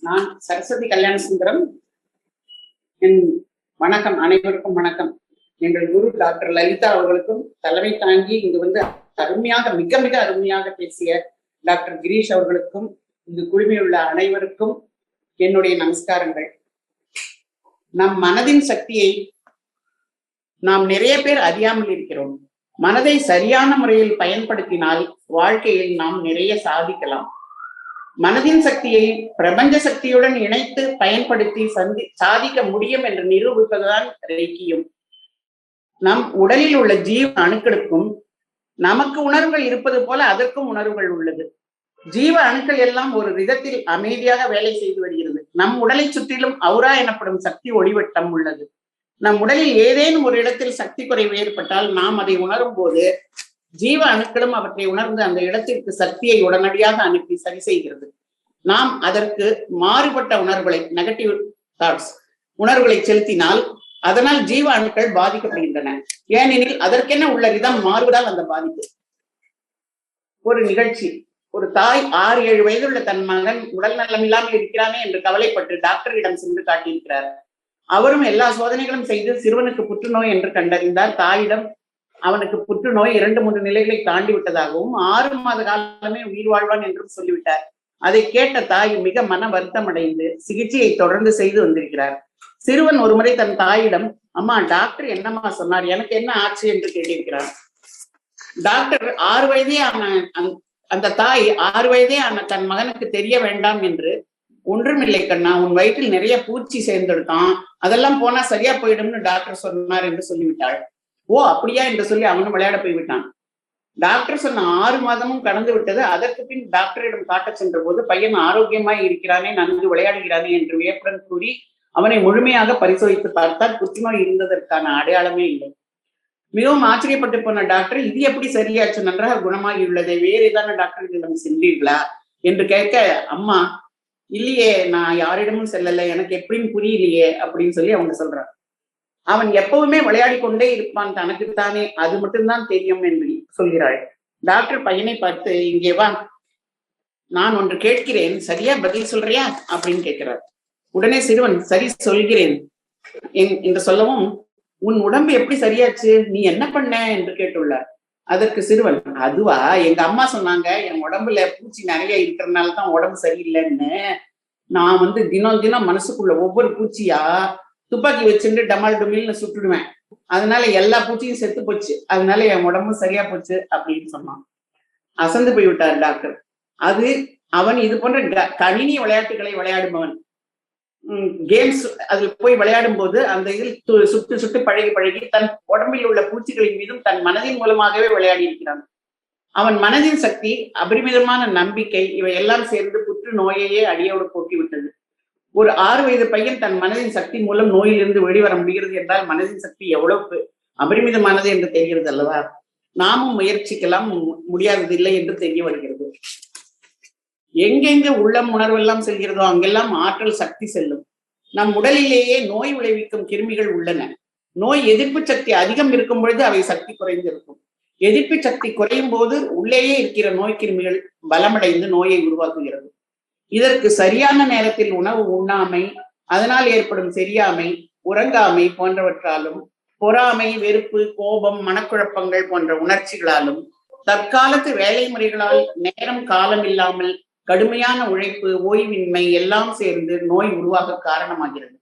நான் சரஸ்வதி கல்யாணசுந்தரம். என் வணக்கம், அனைவருக்கும் வணக்கம். எங்கள் குரு டாக்டர் லலிதா அவர்களுக்கும் தலைமை தாங்கி இங்கு அருமையாக மிக மிக அருமையாக பேசிய டாக்டர் கிரீஷ் அவர்களுக்கும் இங்கு குழுமியுள்ள அனைவருக்கும் என்னுடைய நமஸ்காரங்கள். நம் மனதின் சக்தியை நாம் நிறைய பேர் அறியாமல் இருக்கிறோம். மனதை சரியான முறையில் பயன்படுத்தினால் வாழ்க்கையில் நாம் நிறைய சாதிக்கலாம். மனதின் சக்தியை பிரபஞ்ச சக்தியுடன் இணைத்து பயன்படுத்தி சாதிக்க முடியும் என்று நிரூபிப்பதுதான் ரெய்க்கியும். நம் உடலில் உள்ள ஜீவ அணுக்களுக்கும் நமக்கு உணர்வுகள் இருப்பது போல அதற்கும் உணர்வுகள் உள்ளது. ஜீவ அணுக்கள் எல்லாம் ஒரு விதத்தில் அமைதியாக வேலை செய்து வருகிறது. நம் உடலை சுற்றிலும் அவுரா எனப்படும் சக்தி ஒளிவட்டம் உள்ளது. நம் உடலில் ஏதேனும் ஒரு இடத்தில் சக்தி குறைவு ஏற்பட்டால் நாம் அதை உணரும் போது ஜீவ அணுக்களும் அவற்றை உணர்ந்து அந்த இடத்திற்கு சக்தியை உடனடியாக அனுப்பி சரி செய்கிறது. நாம் அதற்கு மாறுபட்ட உணர்வுகளை, நெகட்டிவ் தாட்ஸ் உணர்வுகளை செலுத்தினால் அதனால் ஜீவ அணுக்கள் பாதிக்கப்படுகின்றன. ஏனெனில் அதற்கென உள்ள விதம் மாறுவதால் அந்த பாதிப்பு. ஒரு நிகழ்ச்சி, ஒரு தாய் 6-7 வயதுள்ள தன் மகன் உடல் நலம் இல்லாமல் இருக்கிறானே என்று கவலைப்பட்டு டாக்டரிடம் சென்று காட்டியிருக்கிறார். அவரும் எல்லா சோதனைகளும் செய்து சிறுவனுக்கு புற்றுநோய் என்று கண்டறிந்தார். தாயிடம் அவனுக்கு புற்றுநோய் 2-3 நிலைகளை தாண்டி விட்டதாகவும் 6 மாத காலமே உயிர் வாழ்வான் என்றும் சொல்லிவிட்டார். அதை கேட்ட தாய் மிக மன வருத்தம் அடைந்து சிகிச்சையை தொடர்ந்து செய்து வந்திருக்கிறார். சிறுவன் ஒருமுறை தன் தாயிடம், அம்மா டாக்டர் என்னம்மா சொன்னார், எனக்கு என்ன ஆச்சு என்று கேட்டிருக்கிறார். டாக்டர் 6 வயதே ஆன அந்த தாய் 6 வயதே ஆன தன் மகனுக்கு தெரிய வேண்டாம் என்று, ஒன்றுமில்லை கண்ணா, உன் வயிற்றில் நிறைய பூச்சி சேர்ந்தெடுத்தான், அதெல்லாம் போனா சரியா போயிடும்னு டாக்டர் சொன்னார் என்று சொல்லிவிட்டாள். ஓ அப்படியா என்று சொல்லி அவனும் விளையாட போய்விட்டான். டாக்டர் சொன்ன 6 மாதமும் கடந்து விட்டது. அதற்கு பின் டாக்டரிடம் காட்ட சென்ற போது பையன் ஆரோக்கியமாய் இருக்கிறானே, நன்கு விளையாடுகிறானே என்று வியப்புடன் கூறி அவனை முழுமையாக பரிசோதித்து பார்த்தால் புற்றுநோய் இருந்ததற்கான அடையாளமே இல்லை. மிகவும் ஆச்சரியப்பட்டு போன டாக்டர், இது எப்படி சரியாச்சு, நன்றாக குணமாகி உள்ளதை, வேறு ஏதான டாக்டர்களிடம் சென்றீர்களா என்று கேட்க, அம்மா இல்லையே, நான் யாரிடமும் செல்லல, எனக்கு எப்படின்னு புரியலையே அப்படின்னு சொல்லி அவங்க சொல்றான். அவன் எப்பவுமே விளையாடி கொண்டே இருப்பான், தனக்குத்தானே, அது மட்டும்தான் தெரியும் என்று சொல்கிறாள். டாக்டர் பையனை பார்த்து, இங்கே வா, நான் ஒன்று கேட்கிறேன், சரியா பதில் சொல்றியா அப்படின்னு கேட்கிறார். உடனே சிறுவன், சரி சொல்கிறேன் என்று சொல்லவும், உன் உடம்பு எப்படி சரியாச்சு, நீ என்ன பண்ண என்று கேட்டுள்ளார். அதற்கு சிறுவன், அதுவா, எங்க அம்மா சொன்னாங்க, என் உடம்புல பூச்சி நிறைய இருக்கிறதுனாலதான் உடம்பு சரியில்லைன்னு. நான் தினம் தினம் மனசுக்குள்ள ஒவ்வொரு பூச்சியா துப்பாக்கி வச்சுட்டு டமால் டுமில்னு சுட்டுடுவேன். அதனால எல்லா பூச்சியும் செத்து போச்சு, அதனால என் உடம்பும் சரியா போச்சு அப்படின்னு சொன்னான். அசந்து போய்விட்டார் டாக்டர். அவன் இது போன்ற கணினி விளையாட்டுகளை விளையாடுபவன். கேம்ஸ் அதில் போய் விளையாடும் போது அந்த இதில் சுட்டு சுட்டு பழகி தன் உடம்பில் உள்ள பூச்சிகளின் மீதும் தன் மனதின் மூலமாகவே விளையாடி இருக்கிறான். அவன் மனதின் சக்தி, அபரிமிதமான நம்பிக்கை, இவை எல்லாம் சேர்ந்து புற்றுநோயையே அடியோடு போக்கிவிட்டது. ஒரு 6 வயது பையன் தன் மனதின் சக்தி மூலம் நோயிலிருந்து வெளிவர முடிகிறது என்றால் மனதின் சக்தி எவ்வளவு அபரிமிதமானது என்று தெரிகிறது அல்லவா? நாமும் முயற்சிக்கலாம், முடியாததில்லை என்று தெரிய வருகிறது. எங்கெங்க உள்ளம் உணர்வெல்லாம் செல்கிறதோ அங்கெல்லாம் ஆற்றல் சக்தி செல்லும். நம் உடலிலேயே நோய் விளைவிக்கும் கிருமிகள் உள்ளன. நோய் எதிர்ப்பு சக்தி அதிகம் இருக்கும் பொழுது அவை சக்தி குறைந்திருக்கும். எதிர்ப்பு சக்தி குறையும் போது உள்ளேயே இருக்கிற நோய் கிருமிகள் பலமடைந்து நோயை உருவாக்குகிறது. இதற்கு சரியான நேரத்தில் உணவு உண்ணாமை, அதனால் ஏற்படும் சரியாமை, உறங்காமை போன்றவற்றாலும், பொறாமை, வெறுப்பு, கோபம், மனக்குழப்பங்கள் போன்ற உணர்ச்சிகளாலும், தற்காலத்து வேலை முறைகளால் நேரம் காலம் இல்லாமல் கடுமையான உழைப்பு, ஓய்வின்மை எல்லாம் சேர்ந்து நோய் உருவாக காரணமாகிறது.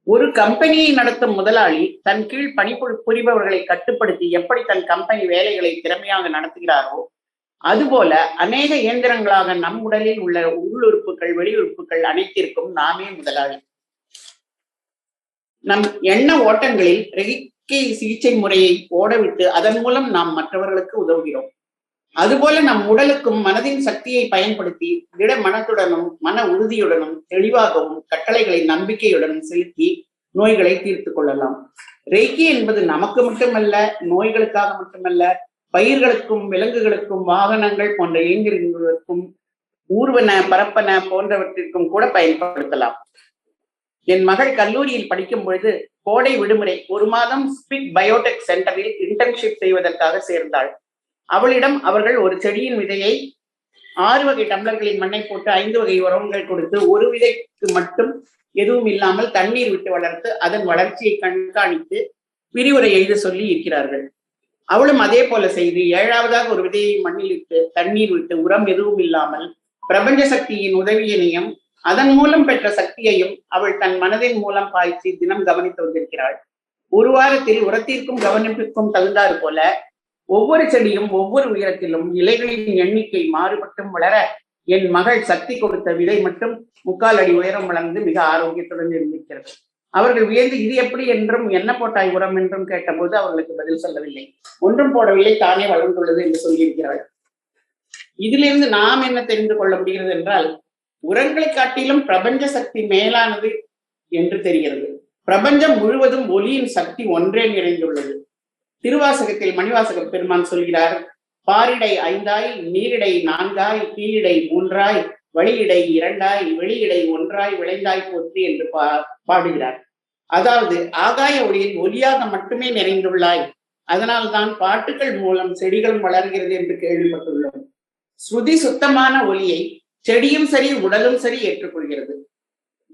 ஒரு கம்பெனியை நடத்தும் முதலாளி தன் கீழ் பணிபுரிபவர்களை கட்டுப்படுத்தி எப்படி தன் கம்பெனி வேலைகளை திறமையாக நடத்துகிறாரோ, அதுபோல அநேக இயந்திரங்களாக நம் உடலில் உள்ள உள்ளுறுப்புகள், வெளியுறுப்புகள் அனைத்திற்கும் நாமே முதலாளி. நம் எண்ண ஓட்டங்களில் ரெய்க்கி சிகிச்சை முறையை ஓடவிட்டு அதன் மூலம் நாம் மற்றவர்களுக்கு உதவுகிறோம். அதுபோல நம் உடலுக்கும் மனதின் சக்தியை பயன்படுத்தி திட மனத்துடனும் மன உறுதியுடனும் தெளிவாகவும் கட்டளைகளை நம்பிக்கையுடனும் செலுத்தி நோய்களை தீர்த்து கொள்ளலாம். ரெய்க்கி என்பது நமக்கு மட்டுமல்ல, நோய்களுக்காக மட்டுமல்ல, பயிர்களுக்கும் விலங்குகளுக்கும் வாகனங்கள் போன்ற இயந்திரங்களுக்கும் ஊர்வன பரப்பன போன்றவற்றிற்கும் கூட பயன்படுத்தலாம். என் மகள் கல்லூரியில் படிக்கும் பொழுது கோடை விடுமுறை 1 மாதம் ஸ்பிக் பயோடெக் சென்டரில் இன்டர்ன்ஷிப் செய்வதற்காக சேர்ந்தாள். அவளிடம் அவர்கள் ஒரு செடியின் விதையை 6 வகை டம்ளர்களின் மண்ணை போட்டு 5 வகை உரங்கள் கொடுத்து ஒரு விதைக்கு மட்டும் எதுவும் இல்லாமல் தண்ணீர் விட்டு வளர்த்து அதன் வளர்ச்சியை கண்காணித்து விரிவுரை எழுத சொல்லி இருக்கிறார்கள். அவளும் அதே போல செய்து 7வதாக ஒரு விதையை மண்ணில் இட்டு தண்ணீர் விட்டு உரம் எதுவும் இல்லாமல் பிரபஞ்ச சக்தியின் உதவியினையும் அதன் மூலம் பெற்ற சக்தியையும் அவள் தன் மனதின் மூலம் பாய்ச்சி தினம் கவனித்து வந்திருக்கிறாள். ஒரு வாரத்தில் உரத்திற்கும் கவனிப்பிற்கும் தகுந்தாறு போல ஒவ்வொரு செடியும் ஒவ்வொரு உயரத்திலும் இலைகளின் எண்ணிக்கை மாறுபட்டும் வளர என் மகள் சக்தி கொடுத்த விதை மட்டும் 3/4 அடி உயரம் வளர்ந்து மிக ஆரோக்கியத்துடன் இருந்திருக்கிறது. அவர்கள் வியந்து இது எப்படி என்றும் என்ன போட்டாய் உரம் என்றும் கேட்டபோது அவர்களுக்கு பதில் சொல்லவில்லை. ஒன்றும் போடவில்லை, தானே வளர்ந்துள்ளது என்று சொல்லியிருக்கிறாள். இதிலிருந்து நாம் என்ன தெரிந்து கொள்ள முடிகிறது என்றால், உரங்களை காட்டிலும் பிரபஞ்ச சக்தி மேலானது என்று தெரிகிறது. பிரபஞ்சம் முழுவதும் ஒளியின் சக்தி ஒன்றே நிறைந்துள்ளது. திருவாசகத்தில் மணிவாசக பெருமான் சொல்கிறார், பாரிடை 5ஆய், நீரிடை 4ஆய், கீழிடை 3ஆய், வழியிடை 2ஆய், வெளியிடை 1ஆய் விளைந்தாய் போற்றி என்று பாடுகிறார். அதாவது ஆகாய ஒளியில் ஒளியாக மட்டுமே நிறைந்துள்ளாய், அதனால்தான் பாட்டுகள் மூலம் செடிகள் வளர்கிறது என்று கேள்விப்பட்டுள்ளோம். ஸ்ருதி சுத்தமான ஒளியை செடியும் சரி உடலும் சரி ஏற்றுக்கொள்கிறது.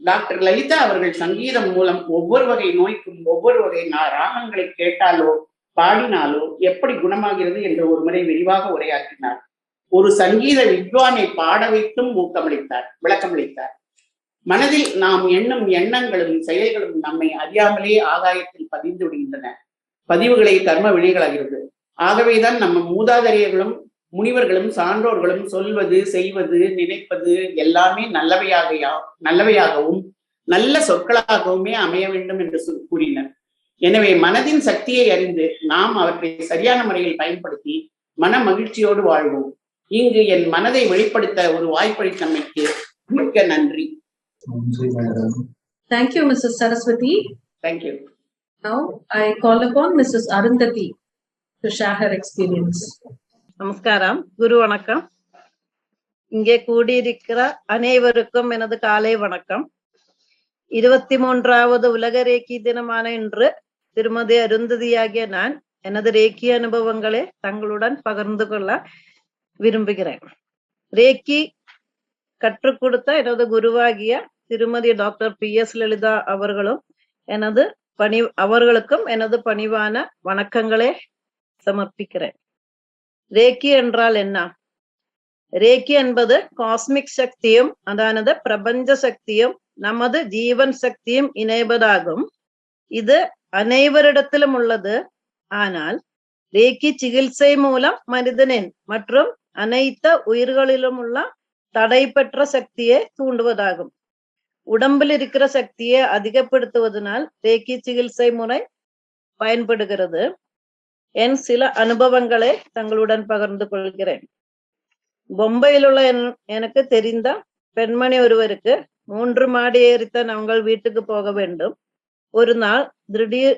டாக்டர் லலிதா அவர்கள் சங்கீதம் மூலம் ஒவ்வொரு வகை நோய்க்கும் ஒவ்வொரு வகை ராகங்களை கேட்டாலோ பாடினாலோ எப்படி குணமாகிறது என்று ஒரு முறை விரிவாக உரையாற்றினார். ஒரு சங்கீத வித்வானை பாட வைத்தும் ஊக்கமளித்தார், விளக்கமளித்தார். மனதில் நாம் எண்ணும் எண்ணங்களும் செயல்களும் நம்மை அறியாமலே ஆகாயத்தில் பதிந்து விடுகின்றன. பதிவுகளை கர்ம வினைகளாகிறது. ஆகவேதான் நம்ம மூதாதையர்களும் முனிவர்களும் சான்றோர்களும் சொல்வது, செய்வது, நினைப்பது எல்லாமே நல்லவையாகவும் நல்ல சொற்களாகவுமே அமைய வேண்டும் என்று கூறினர். எனவே மனதின் சக்தியை அறிந்து நாம் அவற்றை சரியான முறையில் பயன்படுத்தி மன மகிழ்ச்சியோடு வாழ்வோம். இங்கு என் மனதை வெளிப்படுத்த ஒரு வாய்ப்பளித்தமைக்கு மிக்க நன்றி. Thank you, Mrs. Saraswati. Thank you. Now I call upon Mrs.Arundathy to share her experience. நமஸ்காரம், குரு வணக்கம். இங்கே கூடியிருக்கிற அனைவருக்கும் எனது காலை வணக்கம். 23வது உலக ரேக்கி தினமான இன்று திருமதி அருந்ததியாகிய நான் எனது ரேக்கி அனுபவங்களை தங்களுடன் பகிர்ந்து கொள்ள விரும்புகிறேன். ரேக்கி கற்றுக் கொடுத்த எனது குருவாகிய திருமதி டாக்டர் P.S. லலிதா அவர்களுக்கும் எனது பணிவான வணக்கங்களை சமர்ப்பிக்கிறேன். ரேக்கி என்றால் என்ன? ரேக்கி என்பது காஸ்மிக் சக்தியும் அதானது பிரபஞ்ச சக்தியும் நமது ஜீவன் சக்தியும் இணைவதாகும். இது அனைவரிடத்திலும் உள்ளது. ஆனால் ரேக்கி சிகிச்சை மூலம் மனிதனின் மற்றும் அனைத்து உயிர்களிலும் உள்ள தடை பெற்ற சக்தியை தூண்டுவதாகும். உடம்பில் இருக்கிற சக்தியை அதிகப்படுத்துவதனால் ரேக்கி சிகிச்சை முறை பயன்படுகிறது. என் சில அனுபவங்களை தங்களுடன் பகிர்ந்து கொள்கிறேன். பொம்பையில் உள்ள எனக்கு தெரிந்த பெண்மணி ஒருவருக்கு 3 மாடி ஏறித்தான் அவங்கள் வீட்டுக்கு போக வேண்டும். ஒரு நாள்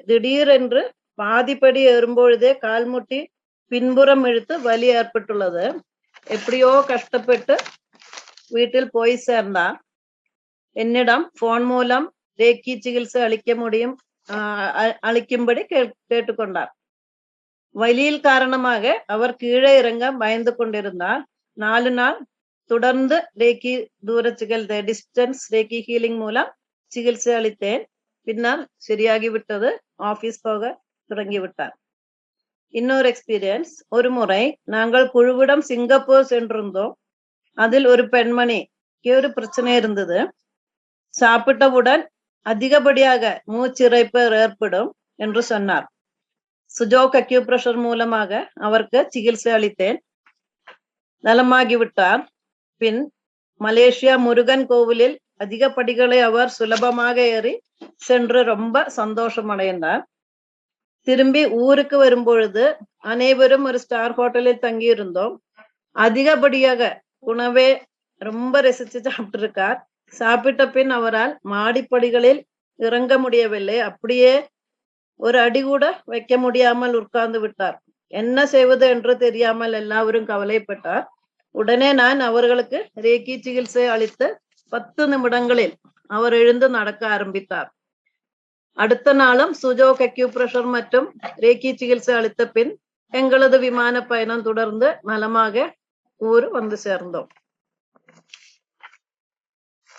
திடீரென்று பாதிப்படி ஏறும்பொழுதே கால்முட்டி பின்புறம் இழுத்து வலி ஏற்பட்டுள்ளது. எப்படியோ கஷ்டப்பட்டு வீட்டில் போய் சேர்ந்தார். என்னிடம் போன் மூலம் ரேக்கி சிகிச்சை அளிக்கும்படி கேட்டுக்கொண்டார். வலியில் காரணமாக அவர் கீழே இறங்க பயந்து கொண்டிருந்தார். 4 நாள் தொடர்ந்து ரேக்கி தூர சிகிச்சை டிஸ்டன்ஸ் ரேக்கி ஹீலிங் மூலம் சிகிச்சை அளித்தேன். பின்னர் சரியாகிவிட்டது. ஆபீஸ் போக தொடங்கிவிட்டார். இன்னொரு எக்ஸ்பீரியன்ஸ், ஒரு முறை நாங்கள் குழுவிடம் சிங்கப்பூர் சென்றிருந்தோம். அதில் ஒரு பெண்மணிக்கு ஒரு பிரச்சனை இருந்தது. சாப்பிட்டவுடன் அதிகப்படியாக மூச்சிறைப்பு ஏற்படும் என்று சொன்னார். சுஜோக் அக்யூப்ரெஷர் மூலமாக அவருக்கு சிகிச்சை அளித்தேன். நலமாகிவிட்டார். பின் மலேசியா முருகன் கோவிலில் அதிக படிகளை அவர் சுலபமாக ஏறி சென்று ரொம்ப சந்தோஷம் அடைந்தார். திரும்பி ஊருக்கு வரும்பொழுது அனைவரும் ஒரு ஸ்டார் ஹோட்டலில் தங்கியிருந்தோம். அதிகப்படியாக உணவே ரொம்ப ரசிச்சு சாப்பிட்டிருக்கார். சாப்பிட்ட பின் அவரால் மாடிப்படிகளில் இறங்க முடியவில்லை. அப்படியே ஒரு அடி கூட வைக்க முடியாமல் உட்கார்ந்து விட்டார். என்ன செய்வது என்று தெரியாமல் எல்லாரும் கவலைப்பட்டார். உடனே நான் அவர்களுக்கு ரேக்கி சிகிச்சை அளித்து 10 நிமிடங்களில் அவர் எழுந்து நடக்க ஆரம்பித்தார். அடுத்த நாளும் சுஜோக் அக்யூப்ரெஷர் மற்றும் ரேக்கி சிகிச்சை அளித்த பின் எங்களது விமான பயணம் தொடர்ந்து நலமாக ஊர் வந்து சேர்ந்தோம்.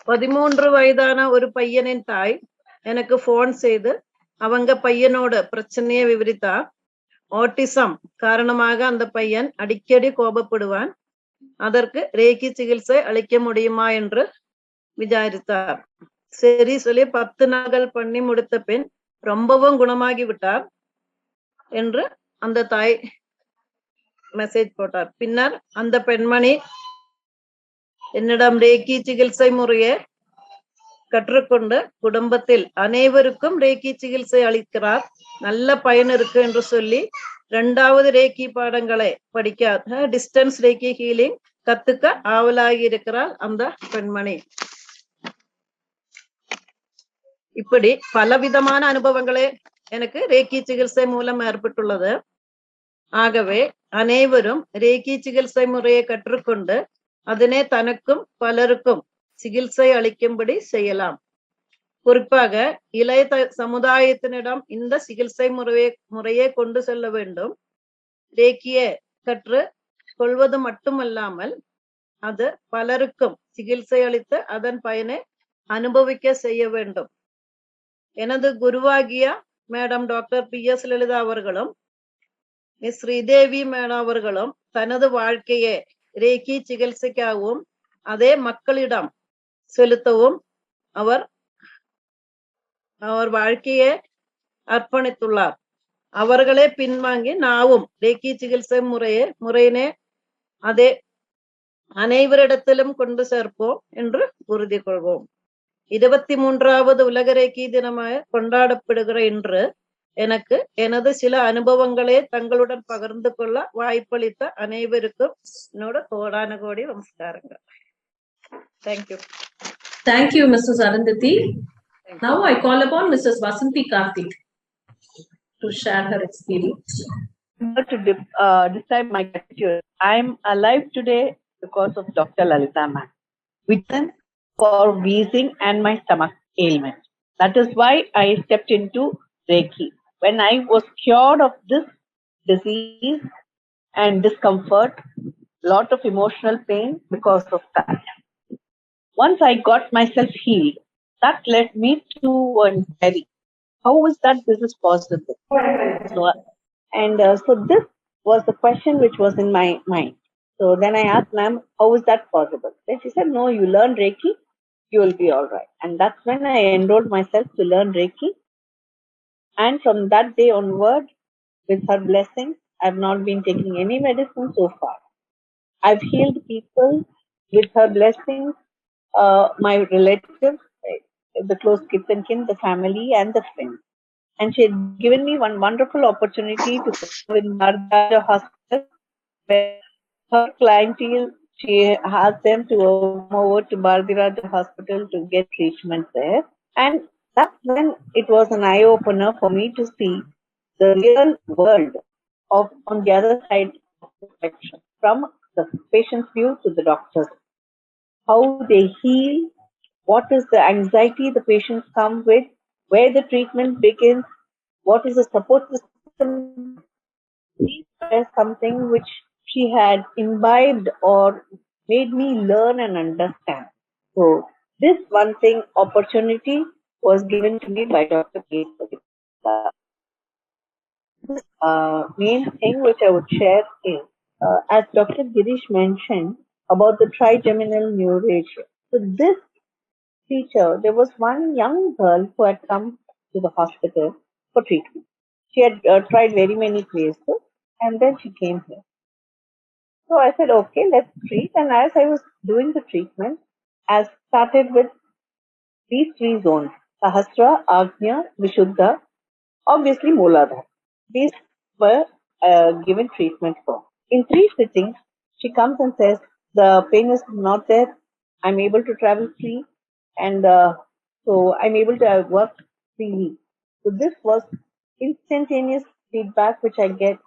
13 வயதான ஒரு பையனின் தாய் எனக்கு போன் செய்து அவங்க பையனோட பிரச்சனையை விவரித்தா. ஆட்டிசம் காரணமாக அந்த பையன் அடிக்கடி கோபப்படுவான். அதற்கு ரேக்கி சிகிச்சை அளிக்க முடியுமா என்று விசாரித்தார். சரி சொல்லி 10 நாட்கள் பண்ணி முடித்த பின் ரொம்பவும் குணமாகி விட்டார் என்று அந்த தாய் மெசேஜ் போட்டார். பின்னர் அந்த பெண்மணி என்னிடம் ரேக்கி சிகிச்சை முறையை கற்றுக்கொண்டு குடும்பத்தில் அனைவருக்கும் ரேக்கி சிகிச்சை அளிக்கிறார், நல்ல பயன் இருக்கு என்று சொல்லி 2வது ரேக்கி பாடங்களை படிக்க டிஸ்டன்ஸ் ரேக்கி ஹீலிங் கத்துக்க ஆவலாகி இருக்கிறார் அந்த பெண்மணி. இப்படி பலவிதமான அனுபவங்களே எனக்கு ரேக்கி சிகிச்சை மூலம் ஏற்பட்டுள்ளது. ஆகவே அனைவரும் ரேக்கி சிகிச்சை முறையை கற்றுக்கொண்டு அதனை தனக்கும் பலருக்கும் சிகிச்சை அளிக்கும்படி செய்யலாம். குறிப்பாக இளைய சமுதாயத்தினிடம் இந்த சிகிச்சை முறையை கொண்டு செல்ல வேண்டும். ரேக்கியை கற்று கொள்வது மட்டுமல்லாமல் அது பலருக்கும் சிகிச்சை அளித்து அதன் பயனை அனுபவிக்க செய்ய வேண்டும். எனது குருவாகிய மேடம் டாக்டர் P.S. லலிதா அவர்களும் Ms.Sridevi மேடம் அவர்களும் தனது வாழ்க்கையை ரேக்கி சிகிச்சைக்காகவும் அதே மக்களிடம் செலுத்தவும் அவர் வாழ்க்கையை அர்ப்பணித்துள்ளார். அவர்களே பின்வாங்கி நாவும் ரேக்கி சிகிச்சை முறையினை அதே அனைவரிடத்திலும் கொண்டு சேர்ப்போம் என்று உறுதி கொள்வோம். 23வது உலக ரேக்கி தினமாக கொண்டாடப்படுகிற இன்று எனக்கு எனது சில அனுபவங்களே தங்களுடன் பகிர்ந்து கொள்ள வாய்ப்பளித்த அனைவருக்கும் என்னோட கோடான கோடி நமஸ்காரங்கள். Thank you. Thank you, Mrs. Arundathy. Now I call upon Mrs.Vasanthi to share her experience. To describe my gratitude. I am alive today because of Dr. Lalita ma'am. Reason for wheezing and my stomach ailment. That is why I stepped into Reiki. When I was cured of this disease and discomfort, lot of emotional pain because of that. Once I got myself healed, that led me to an inquiry. How is that this is possible? So this was the question which was in my mind. So then I asked ma'am, how is that possible? Then she said, no, you learn Reiki, you will be all right. And that's when I enrolled myself to learn Reiki. And from that day onward, with her blessing, I've not been taking any medicine so far. I've healed people with her blessings, my relatives, the close kids and kin, the family and the friends. And she had given me one wonderful opportunity to serve in Bardhaja Hospital, where her clientele, she asked them to come over to Bardhaja Hospital to get treatment there. And that's when it was an eye-opener for me to see the real world of on the other side of the spectrum, from the patient's view to the doctor's. How they heal, what is the anxiety the patients come with, where the treatment begins, what is the support system. These were something which she had imbibed or made me learn and understand. So this one thing opportunity was given to me by Dr. Gireesh. Main thing which I would share is, as Dr. Gireesh mentioned about the Trigeminal Neuralgia. So this feature, there was one young girl who had come to the hospital for treatment. She had tried very many places and then she came here. So I said, okay, let's treat. And as I was doing the treatment, I started with these 3 zones: Sahasra, Agnya, Vishuddha, obviously Mooladhara. These were given treatment for. In 3 sittings, she comes and says, the pain is not there. I'm able to travel free. And so I'm able to work freely. So this was instantaneous feedback which I get.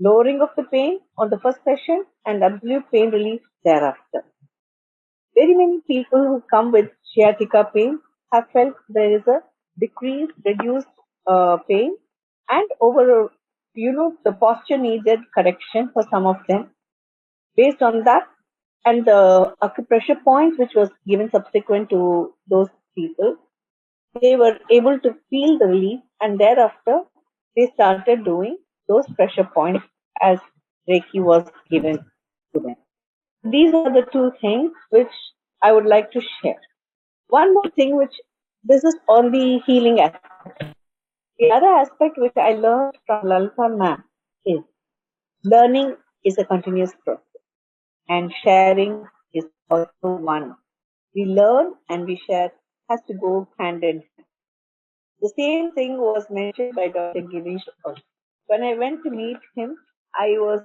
Lowering of the pain on the first session and absolute pain relief thereafter. Very many people who come with sciatica pain have felt there is a decreased, reduced pain, and over, the posture needed correction for some of them. Based on that and the acupressure points which was given subsequent to those people, they were able to feel the relief, and thereafter they started doing those pressure points as Reiki was given to them. These are the two things which I would like to share. One more thing, which this is on the healing aspect. The other aspect which I learned from Lalita ma'am is learning is a continuous process and sharing is also one. We learn and we share has to go hand in hand. The same thing was mentioned by Dr. Gireesh also. When I went to meet him, I was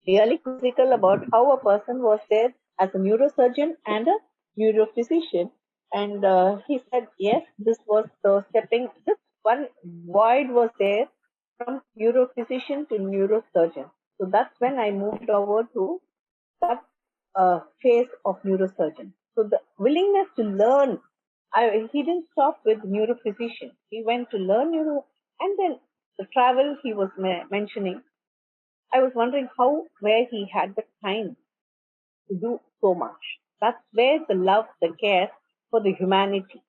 really critical about how a person was there as a neurosurgeon and a neurophysician. And he said, yes, this was the stepping, just one void was there from neurophysician to neurosurgeon. So that's when I moved over to that phase of neurosurgeon. So the willingness to learn, he didn't stop with neurophysician. He went to learn neuro, and then the travel he was mentioning. I was wondering where he had the time to do so much. That's where the love, the care for the humanity,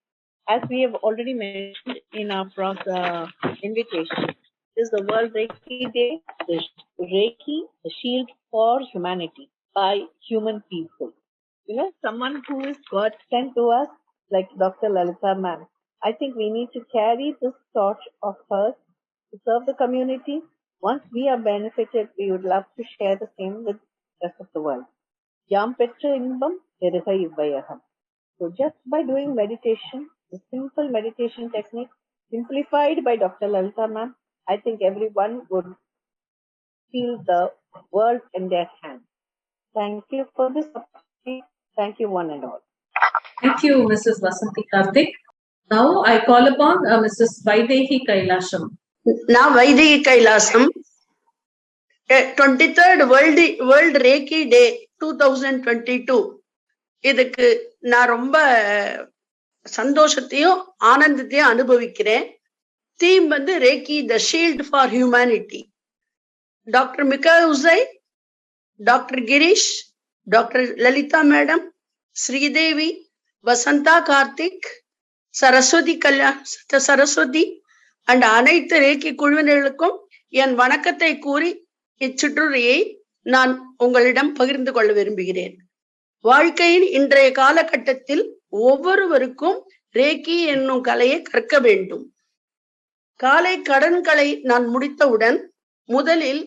as we have already mentioned in our invitation, this is the World Reiki Day, the Reiki, the shield for humanity by human people. You know, someone who is God sent to us, like Dr. Lalita ma'am. I think we need to carry this torch of hers to serve the community. Once we are benefited, we would love to share the same with the rest of the world. Yam petra inbam peruga ivvayagam. So just by doing meditation, the simple meditation technique simplified by Dr. Lalita ma'am, I think everyone would feel the world in their hands. Thank you for this opportunity. Thank you one and all. Thank you, Mrs. Vasanthi Karthik. Now I call upon Mrs.Vaideki Kailasam. Now Vaideki Kailasam, 23rd World Reiki Day 2022. இதுக்கு நான் ரொம்ப சந்தோஷத்தையும் ஆனந்தத்தையும் அனுபவிக்கிறேன். Theme வந்து reiki the shield for humanity. Doctor மிகாவுசை, doctor Girish, doctor Lalitha madam, Sridevi, Vasantha Karthik, Saraswathi and அனைத்து reiki குழுவினர்களுக்கும் என் வணக்கத்தை கூறி இச்சிற்றுரையை நான் உங்களிடம் பகிர்ந்து கொள்ள விரும்புகிறேன். வாழ்க்கையின் இன்றைய காலகட்டத்தில் ஒவ்வொருவருக்கும் ரேக்கி என்னும் கலையை கற்க வேண்டும். காலை கடன்களை நான் முடித்தவுடன் முதலில்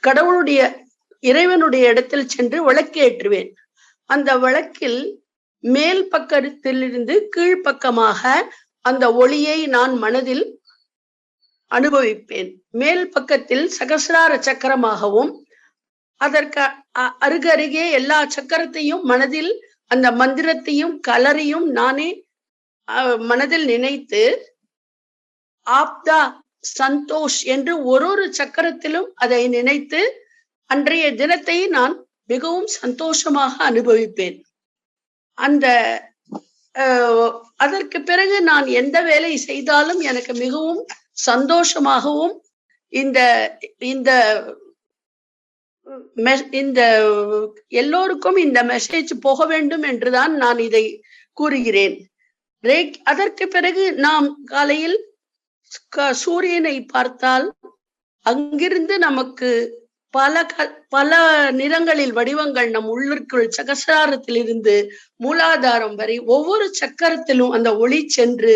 கடவுளுடைய இறைவனுடைய இடத்தில் சென்று விளக்கு ஏற்றுவேன். அந்த விளக்கில் மேல் பக்கத்திலிருந்து கீழ்ப்பக்கமாக அந்த ஒளியை நான் மனதில் அனுபவிப்பேன். மேல் பக்கத்தில் சகசிரார சக்கரமாகவும் அதற்கு அருகருகே எல்லா சக்கரத்தையும் மனதில் அந்த மந்திரத்தையும் கலரையும் நானே மனதில் நினைத்து ஆப்தா சந்தோஷ் என்று ஒரு சக்கரத்திலும் அதை நினைத்து அன்றைய தினத்தை நான் மிகவும் சந்தோஷமாக அனுபவிப்பேன். அதற்கு பிறகு நான் எந்த வேலை செய்தாலும் எனக்கு மிகவும் சந்தோஷமாகவும் இந்த எல்லோருக்கும் இந்த மெசேஜ் போக வேண்டும் என்றுதான் நான் இதை கூறுகிறேன். அதற்கு பிறகு நாம் காலையில் சூரியனை பார்த்தால் அங்கிருந்து நமக்கு பல நிறங்களில் வடிவங்கள் நம் உள்ளிற்குள் சகசிராரத்தில் இருந்து மூலாதாரம் வரை ஒவ்வொரு சக்கரத்திலும் அந்த ஒளி சென்று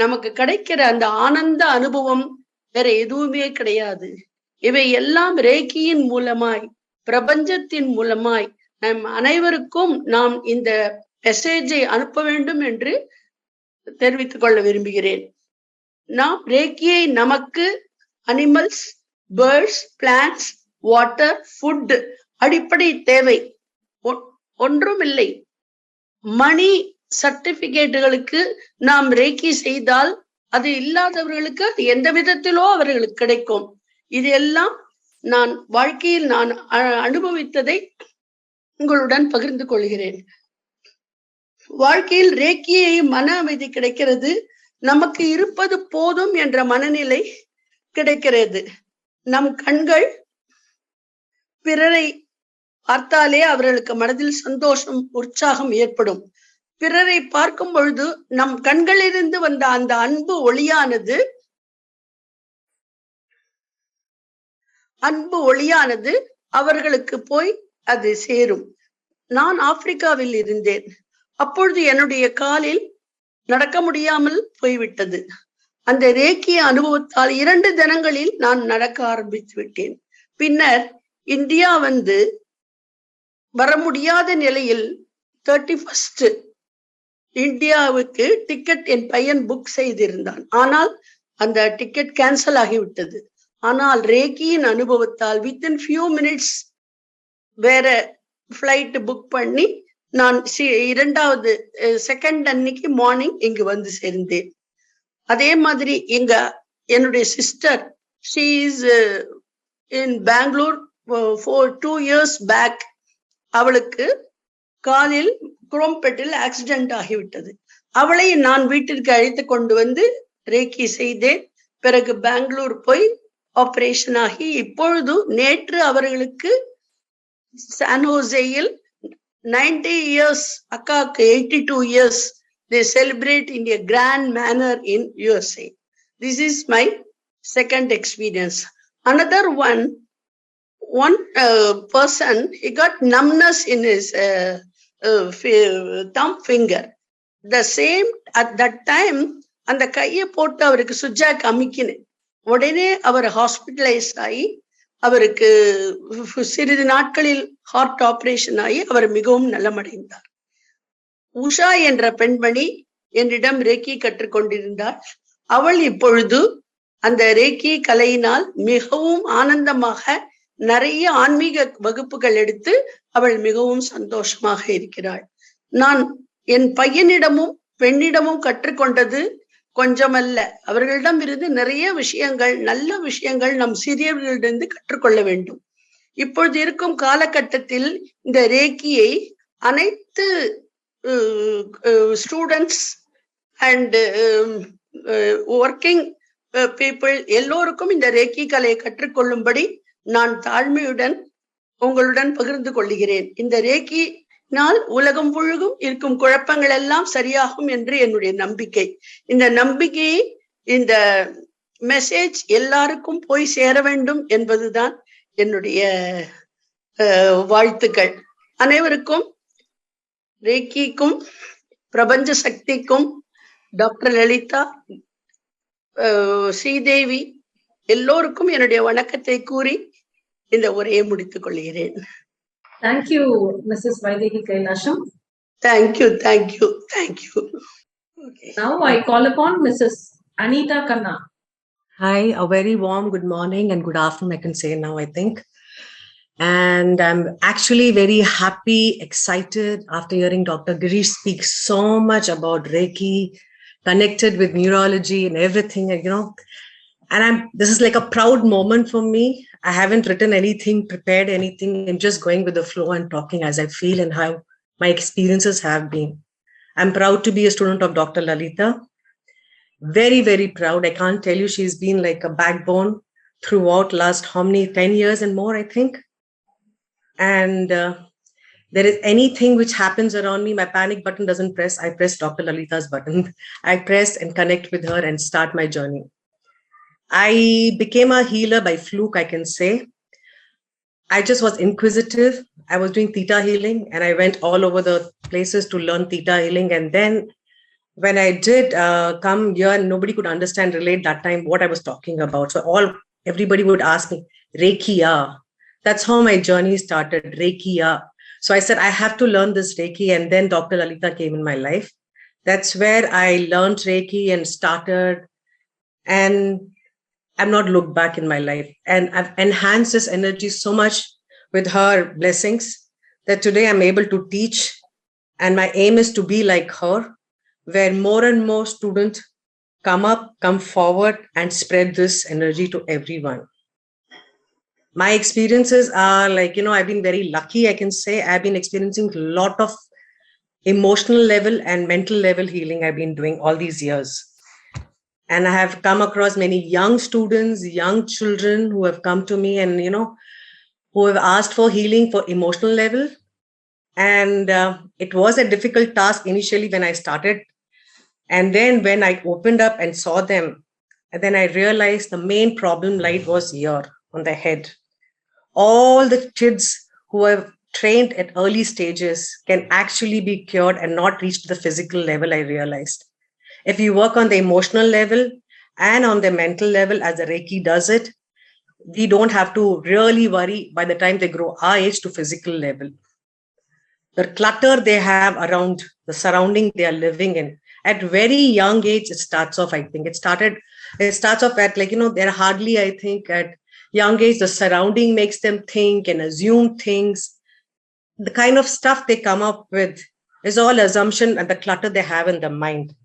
நமக்கு கிடைக்கிற அந்த ஆனந்த அனுபவம் வேற எதுவுமே கிடையாது. இவை எல்லாம் ரேக்கியின் மூலமாய், பிரபஞ்சத்தின் மூலமாய் நம் அனைவருக்கும் நாம் இந்த மெசேஜை அனுப்ப வேண்டும் என்று தெரிவித்துக் கொள்ள விரும்புகிறேன். நாம் ரேக்கியை நமக்கு animals, birds, plants, water, food அடிப்படை தேவை ஒன்றும் இல்லை. மணி சர்டிபிகேட்டுகளுக்கு நாம் ரேக்கி செய்தால் அது இல்லாதவர்களுக்கு அது எந்த விதத்திலோ அவர்களுக்கு கிடைக்கும். இது எல்லாம் நான் வாழ்க்கையில் நான் அனுபவித்ததை உங்களுடன் பகிர்ந்து கொள்கிறேன். வாழ்க்கையில் ரேக்கியை மன அமைதி கிடைக்கிறது. நமக்கு இருப்பது போதும் என்ற மனநிலை கிடைக்கிறது. நம் கண்கள் பிறரை பார்த்தாலே அவர்களுக்கு மனதில் சந்தோஷம், உற்சாகம் ஏற்படும். பிறரை பார்க்கும் பொழுது நம் கண்களிலிருந்து வந்த அந்த அன்பு ஒளியானது அவர்களுக்கு போய் அது சேரும். நான் ஆப்பிரிக்காவில் இருந்தேன். அப்பொழுது என்னுடைய காலில் நடக்க முடியாமல் போய்விட்டது. அந்த ரேக்கிய அனுபவத்தால் 2 தினங்களில் நான் நடக்க ஆரம்பித்து விட்டேன். பின்னர் இந்தியா வர முடியாத நிலையில் 31st இந்தியாவுக்கு டிக்கெட் என் பையன் புக் செய்திருந்தான். ஆனால் அந்த டிக்கெட் கேன்சல் ஆகிவிட்டது. ஆனால் ரேக்கியின் அனுபவத்தால் வித்தின் few minutes வேற ஃபிளைட் புக் பண்ணி நான் 2nd அன்னைக்கு மார்னிங் இங்கு வந்து சேர்ந்தேன். அதே மாதிரி என்னுடைய sister, she is in Bangalore for 2 years back. அவளுக்கு காலில் குரோம்பெட்டில் ஆக்சிடென்ட் ஆகிவிட்டது. அவளை நான் வீட்டிற்கு அழைத்து கொண்டு வந்து ரேக்கி செய்தேன். பிறகு பெங்களூர் போய் ஆபரேஷன் ஆகி இப்பொழுது நேற்று அவர்களுக்கு சான்ஹோசேயில் 90 years, அக்காவுக்கு 82 years, they celebrate in a grand manner in USA. This is my second experience. Another one person, he got numbness in his thumb finger. The same at that time, அந்த கையை போட்டு அவருக்கு சுஜாக் அமிக்கினேன். உடனே அவர் ஹாஸ்பிட்டலைஸ் ஆகி அவருக்கு சிறிது நாட்களில் ஹார்ட் ஆபரேஷன் ஆகி அவர் மிகவும் நலமடைந்தார். உஷா என்ற பெண்மணி என்னிடம் ரேக்கி கற்றுக்கொண்டிருந்தாள். அவள் இப்பொழுது அந்த ரேக்கி கலையினால் மிகவும் ஆனந்தமாக நிறைய ஆன்மீக வகுப்புகள் எடுத்து அவள் மிகவும் சந்தோஷமாக இருக்கிறாள். நான் என் பையனிடமும் பெண்ணிடமும் கற்றுக்கொண்டது கொஞ்சமல்ல. அவர்களிடம் இருந்து நிறைய விஷயங்கள், நல்ல விஷயங்கள் நம் சிறியவர்களிடமிருந்து கற்றுக்கொள்ள வேண்டும். இப்பொழுது இருக்கும் காலகட்டத்தில் இந்த ரேக்கியை அனைத்து ஸ்டூடெண்ட்ஸ் அண்ட் ஒர்க்கிங் பீப்புள் எல்லோருக்கும் இந்த ரேக்கி கலையை கற்றுக்கொள்ளும்படி நான் தாழ்மையுடன் உங்களுடன் பகிர்ந்து கொள்கிறேன். இந்த ரேக்கினால் உலகம் முழுதும் இருக்கும் குழப்பங்கள் எல்லாம் சரியாகும் என்று என்னுடைய நம்பிக்கை. இந்த நம்பிக்கையை, இந்த மெசேஜ் எல்லாருக்கும் போய் சேர வேண்டும் என்பதுதான் என்னுடைய வாழ்த்துக்கள். அனைவருக்கும், ரேக்கிக்கும், பிரபஞ்ச சக்திக்கும், டாக்டர் லலிதா, ஸ்ரீதேவி எல்லோருக்கும் என்னுடைய வணக்கத்தை கூறி இந்த உரையை முடித்துக் கொள்கிறேன். Thank you, Mrs.Vaideki Kailasam. Thank you. Okay. Now I call upon Mrs.Anita Khanna. Hi, a very warm good morning and good afternoon, I can say now, I think. And I'm actually very happy, excited after hearing Dr.Gireesh speak so much about Reiki, connected with neurology and everything, And this is like a proud moment for me. I haven't written anything, prepared anything. I'm just going with the flow and talking as I feel and how my experiences have been. I'm proud to be a student of Dr. Lalita. Very, very proud. I can't tell you, she's been like a backbone throughout last 10 years and more, I think. And there is anything which happens around me, my panic button doesn't press. I press Dr. Lalita's button. I press and connect with her and start my journey. I became a healer by fluke, I can say. I just was inquisitive. I was doing theta healing and I went all over the places to learn theta healing. And then when I did come here, nobody could understand, relate that time what I was talking about. So everybody would ask me, Reiki, that's how my journey started, Reiki. So I said, I have to learn this Reiki. And then Dr. Lalita came in my life. That's where I learned Reiki and started. And I've not looked back in my life. And I've enhanced this energy so much with her blessings that today I'm able to teach. And my aim is to be like her, where more and more students come forward and spread this energy to everyone. My experiences are like, I've been very lucky, I can say. I've been experiencing a lot of emotional level and mental level healing I've been doing all these years. And I have come across many young students, young children who have come to me and, who have asked for healing for emotional level. And it was a difficult task initially when I started. And then when I opened up and saw them, and then I realized the main problem light was here on the head. All the kids who have trained at early stages can actually be cured and not reach the physical level, I realized. If you work on the emotional level and on the mental level as the Reiki does it, we don't have to really worry by the time they grow our age to physical level. The clutter they have around the surrounding they are living in, at very young age, it starts off, I think. It starts off at they're hardly, I think, at young age, the surrounding makes them think and assume things. The kind of stuff they come up with is all assumption and the clutter they have in the mind.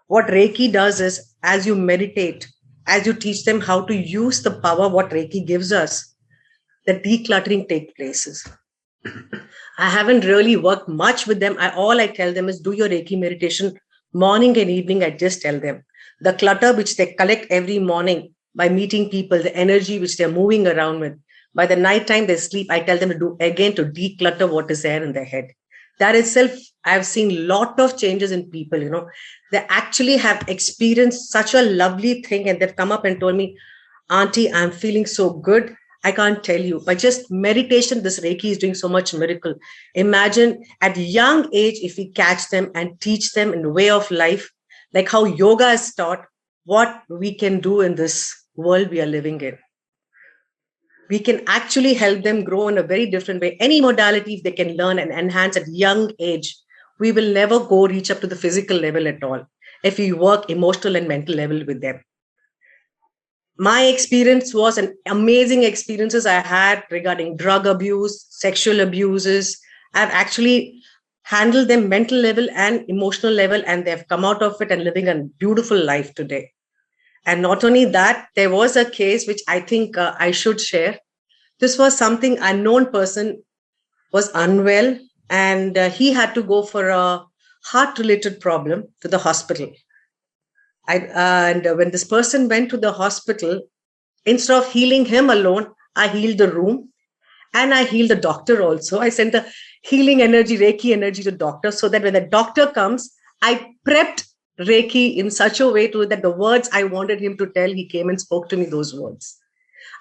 What Reiki does is, as you meditate, as you teach them how to use the power what Reiki gives us, the decluttering takes place. I haven't really worked much with them. All I tell them is do your Reiki meditation morning and evening. I just tell them the clutter which they collect every morning by meeting people, the energy which they're moving around with. By the night time they sleep, I tell them to do again to declutter what is there in their head. That itself, I've seen a lot of changes in people, They actually have experienced such a lovely thing and they've come up and told me, Auntie, I'm feeling so good. I can't tell you. By just meditation, this Reiki is doing so much miracle. Imagine at young age, if we catch them and teach them in the way of life, like how yoga is taught, what we can do in this world we are living in. We can actually help them grow in a very different way. Any modality they can learn and enhance at young age, we will never go reach up to the physical level at all if we work emotional and mental level with them. My experience was an amazing experiences I had regarding drug abuse, sexual abuses. I've actually handled them mental level and emotional level, and they've come out of it and living a beautiful life today. And not only that, there was a case which I think I should share. This was something unknown person was unwell and he had to go for a heart-related problem to the hospital. And when this person went to the hospital, instead of healing him alone, I healed the room and I healed the doctor also. I sent the healing energy, Reiki energy to the doctor so that when the doctor comes, I prepped Reiki in such a way to that the words I wanted him to tell, he came and spoke to me those words.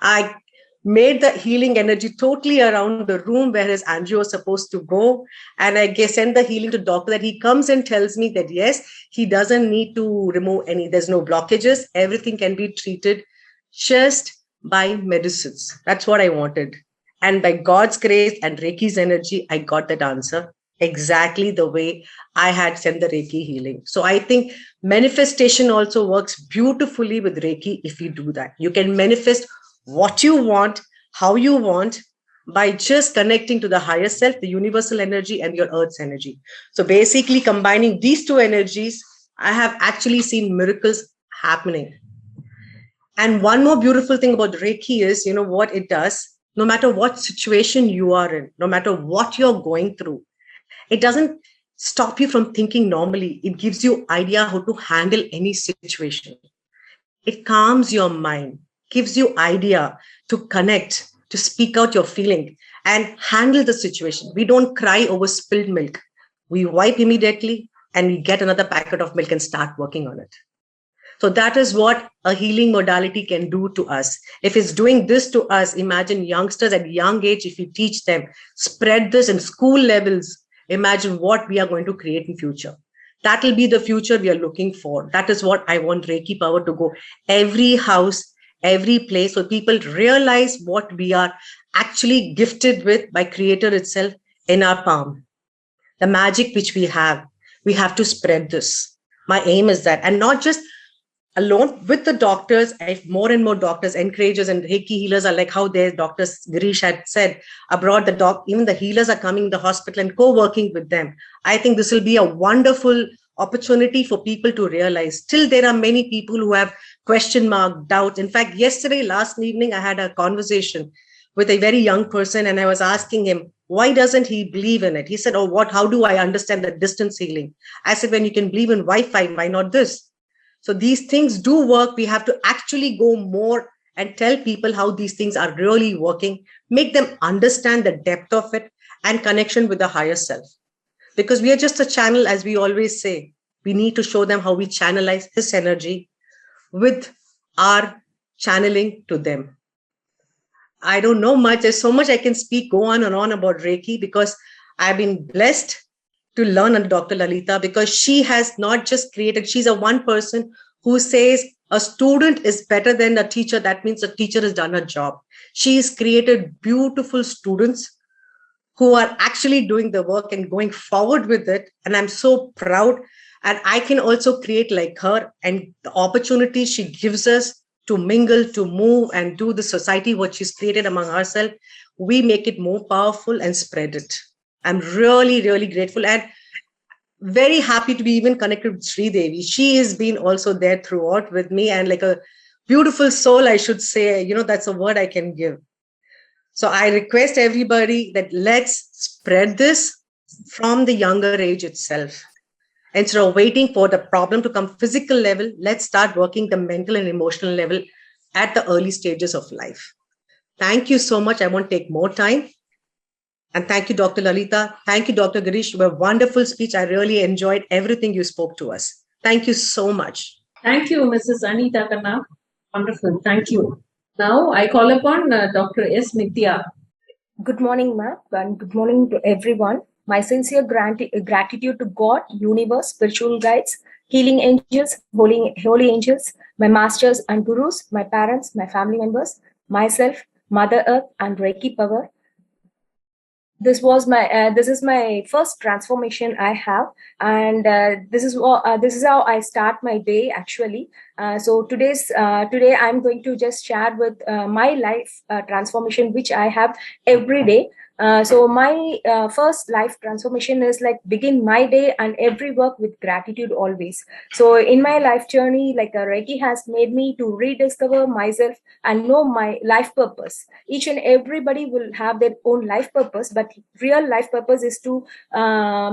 I made the healing energy totally around the room where his angio was supposed to go. And I sent the healing to the doctor that he comes and tells me that, yes, he doesn't need to remove there's no blockages. Everything can be treated just by medicines. That's what I wanted. And by God's grace and Reiki's energy, I got that answer exactly the way I had sent the Reiki healing. So I think manifestation also works beautifully with Reiki if you do that. You can manifest what you want, how you want, by just connecting to the higher self, the universal energy and your earth's energy. So basically combining these two energies, I have actually seen miracles happening. And one more beautiful thing about Reiki is, what it does, no matter what situation you are in, no matter what you're going through, it doesn't stop you from thinking normally. It gives you idea how to handle any situation. It calms your mind, gives you idea to connect, to speak out your feeling and handle the situation. We don't cry over spilled milk. We wipe immediately and we get another packet of milk and start working on it. So that is what a healing modality can do to us. If it's doing this to us, imagine youngsters at young age, if we teach them, spread this in school levels, imagine what we are going to create in future. That will be the future we are looking for. That is what I want Reiki power to go every house, every place, so people realize what we are actually gifted with by Creator itself in our palm. The magic which we have to spread this. My aim is that, and not just alone with the doctors. If more and more doctors, encouragers, and Reiki healers are like how their Dr.Gireesh had said abroad, even the healers are coming to the hospital and co-working with them. I think this will be a wonderful opportunity for people to realize. Still, there are many people who have question mark, doubt. In fact, last evening, I had a conversation with a very young person and I was asking him, why doesn't he believe in it? He said, how do I understand the distance healing? I said, when you can believe in Wi-Fi, why not this? So these things do work. We have to actually go more and tell people how these things are really working, make them understand the depth of it and connection with the higher self. Because we are just a channel, as we always say. We need to show them how we channelize this energy with our channeling to them. I don't know much. There's so much I can speak, go on and on about Reiki, because I've been blessed to learn under Dr. Lalita, because she has not just created, she's a one person who says a student is better than a teacher. That means a teacher has done her job. She's created beautiful students who are actually doing the work and going forward with it. And I'm so proud. And I can also create like her, and the opportunity she gives us to mingle, to move and do the society, what she's created among ourselves, we make it more powerful and spread it. I'm really, really grateful and very happy to be even connected with Sridevi. She has been also there throughout with me, and like a beautiful soul, I should say, that's a word I can give. So I request everybody that let's spread this from the younger age itself. Instead of waiting for the problem to come physical level, let's start working the mental and emotional level at the early stages of life. Thank you so much. I won't take more time. And thank you, Dr. Lalita. Thank you, Dr. Gireesh. You have a wonderful speech. I really enjoyed everything you spoke to us. Thank you so much. Thank you, Mrs. Anita Khanna. Wonderful. Thank you. Now I call upon Dr.S.Nithya. Good morning, ma'am, and good morning to everyone. My sincere gratitude to God, universe, spiritual guides, healing angels, holy angels, my masters and gurus, my parents, my family members, myself, Mother Earth, and Reiki power. This is my first transformation I have, and this is how I start my day actually. So today I'm going to just share with my life transformation which I have every day. So my first life transformation is like begin my day and every work with gratitude always. So in my life journey, like Reiki has made me to rediscover myself and know my life purpose. Each and everybody will have their own life purpose, but real life purpose is to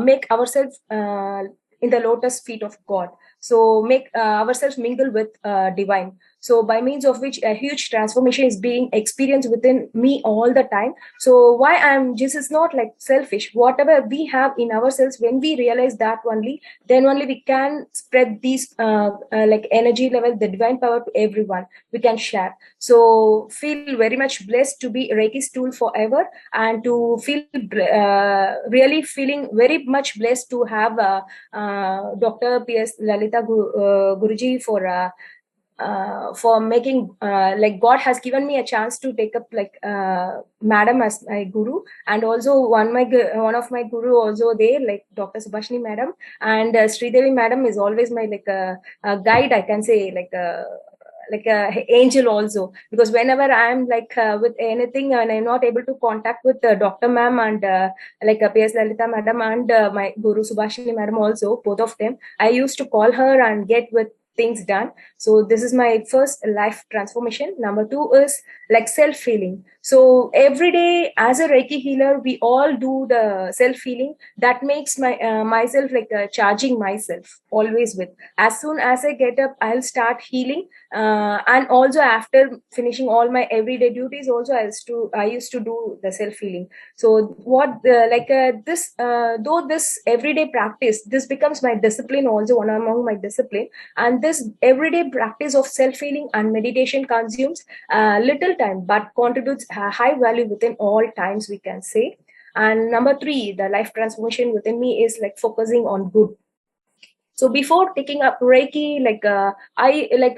make ourselves in the lotus feet of God. So make ourselves mingle with divine. So by means of which a huge transformation is being experienced within me all the time. So why this is not like selfish. Whatever we have in ourselves, when we realize that only, then only we can spread these like energy level, the divine power to everyone. We can share. So feel very much blessed to be Reiki's tool forever, and to feel really feeling very much blessed to have Dr. P.S. Lalita Guruji for making like God has given me a chance to take up like madam as my guru, and also one of my guru also there, like Dr. Subhashini madam, and Sridevi madam is always my like a guide, I can say, like a angel also, because whenever I am like with anything and I'm not able to contact with Dr. ma'am and like P.S. Lalita madam and my guru Subhashini madam also, both of them, I used to call her and get with things done. So this is my first life transformation. Number 2 is like self-healing. So every day as a Reiki healer, we all do the self-healing. That makes myself like charging myself always with. As soon as I get up, I'll start healing. And also after finishing all my everyday duties, also I used to do the self-healing. So though this everyday practice, this becomes my discipline also, one among my discipline. And this everyday practice of self-healing and meditation consumes little time, but contributes high value within all times, we can say. And number 3, the life transformation within me is like focusing on good. So before taking up Reiki,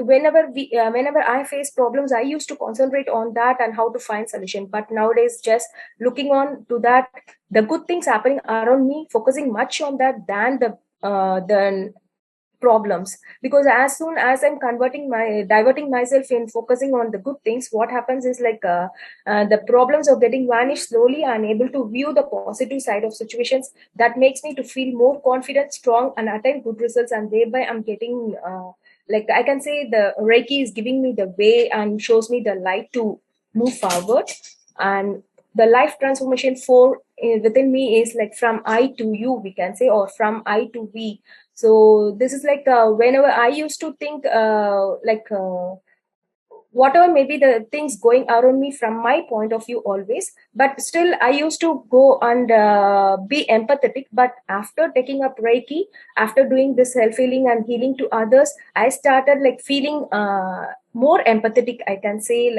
whenever I face problems, I used to concentrate on that and how to find solution. But nowadays, just looking on to that, the good things happening around me, focusing much on that than the problems. Because as soon as I'm diverting myself in focusing on the good things, what happens is like the problems are getting vanished slowly, and able to view the positive side of situations. That makes me to feel more confident, strong, and attain good results. And thereby I'm getting like I can say the Reiki is giving me the way and shows me the light to move forward. And the life transformation within me is like from I to you, we can say, or from I to we. So this is like whenever I used to think whatever may be the things going around me from my point of view always, but still I used to go and be empathetic. But after taking up Reiki, after doing this self-healing and healing to others, I started like feeling more empathetic, I can say.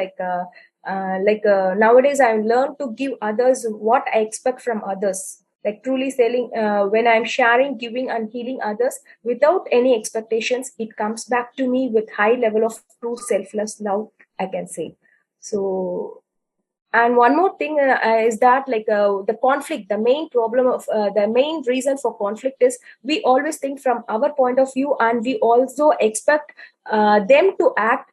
Nowadays I've learned to give others what I expect from others, like truly selling when I'm sharing, giving and healing others without any expectations, it comes back to me with high level of true selfless love, I can say. So, and one more thing is that the conflict, the main problem of the main reason for conflict is we always think from our point of view, and we also expect them to act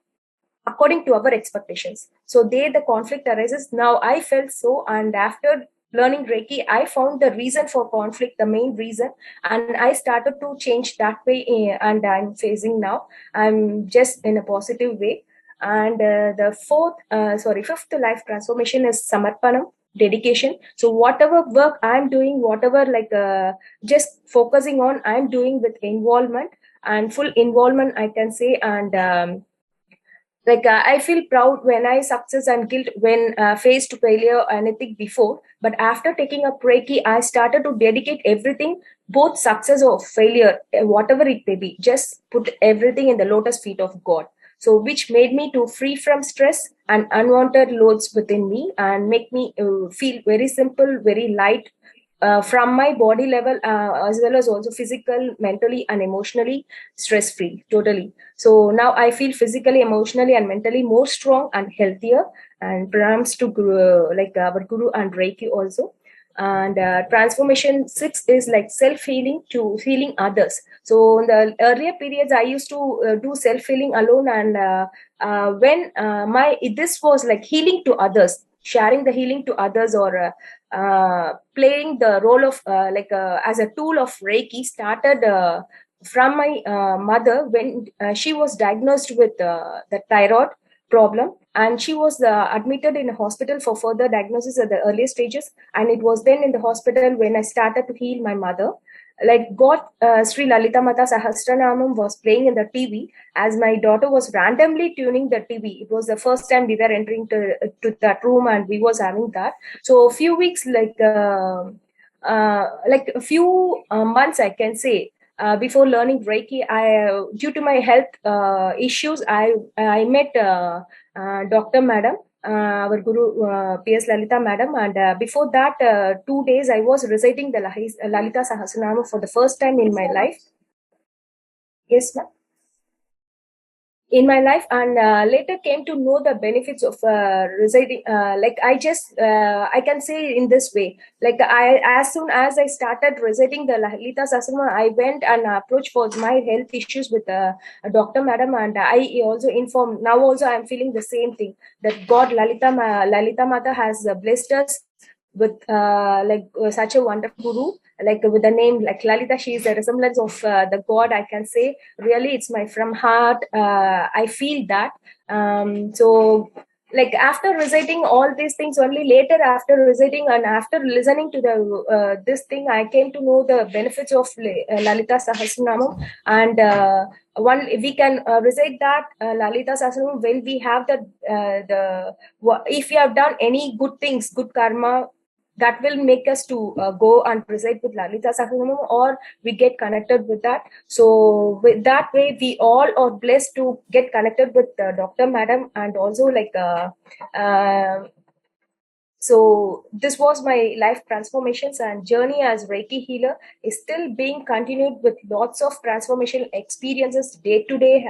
according to our expectations. So the conflict arises. Now I felt so, and after learning Reiki, I found the reason for conflict, the main reason, and I started to change that way. And I'm facing now. I'm just in a positive way. And the fifth life transformation is Samarpanam, dedication. So whatever work I'm doing, whatever just focusing on, I'm doing with involvement and full involvement, I can say. And I feel proud when I success and guilt when faced failure or anything before. But after taking up Reiki, I started to dedicate everything, both success or failure, whatever it may be, just put everything in the lotus feet of God. So which made me to free from stress and unwanted loads within me, and make me feel very simple, very light, from my body level, as well as also physical, mentally and emotionally stress free totally. So now I feel physically, emotionally and mentally more strong and healthier. And pranams to guru, our guru and Reiki also. And transformation 6 is like self-healing to healing others. So in the earlier periods, I used to do self-healing alone. And when this was like healing to others, sharing the healing to others, or playing the role of as a tool of Reiki, started from my mother when she was diagnosed with the thyroid problem, and she was admitted in a hospital for further diagnosis at the earlier stages. And it was then in the hospital when I started to heal my mother. Like God, Sri Lalita Mata Sahasranamam was playing in the TV as my daughter was randomly tuning the TV. It was the first time we were entering to that room, and we was having that. So a few weeks, a few months, I can say, before learning Reiki, due to my health issues, I met Dr. Madam, our Guru P.S. Lalita Madam, and before that 2 days I was reciting the Lalita Sahasranama for the first time in my life. Yes, ma'am. In my life, and later came to know the benefits of residing. I can say in this way, as soon as I started reciting the Lalita Sahasranama, I went and approached for my health issues with Dr. Madam, and I also informed. Now also I am feeling the same thing, that God Lalita Mata has blessed us with such a wonderful guru, with the name like Lalita. She is a resemblance of the God, I can say. Really, it's my from heart. I feel that. So after reciting all these things, only later after reciting and after listening to the this thing, I came to know the benefits of Lalita Sahasranamam. And we can recite that Lalita Sahasranamam when we have if we have done any good things, good karma, that will make us to go and recite with Lalita Sahasranamam, or we get connected with that. So with that way, we all are blessed to get connected with Dr. Madam, and also so this was my life transformations, and journey as Reiki healer is still being continued with lots of transformational experiences day to day,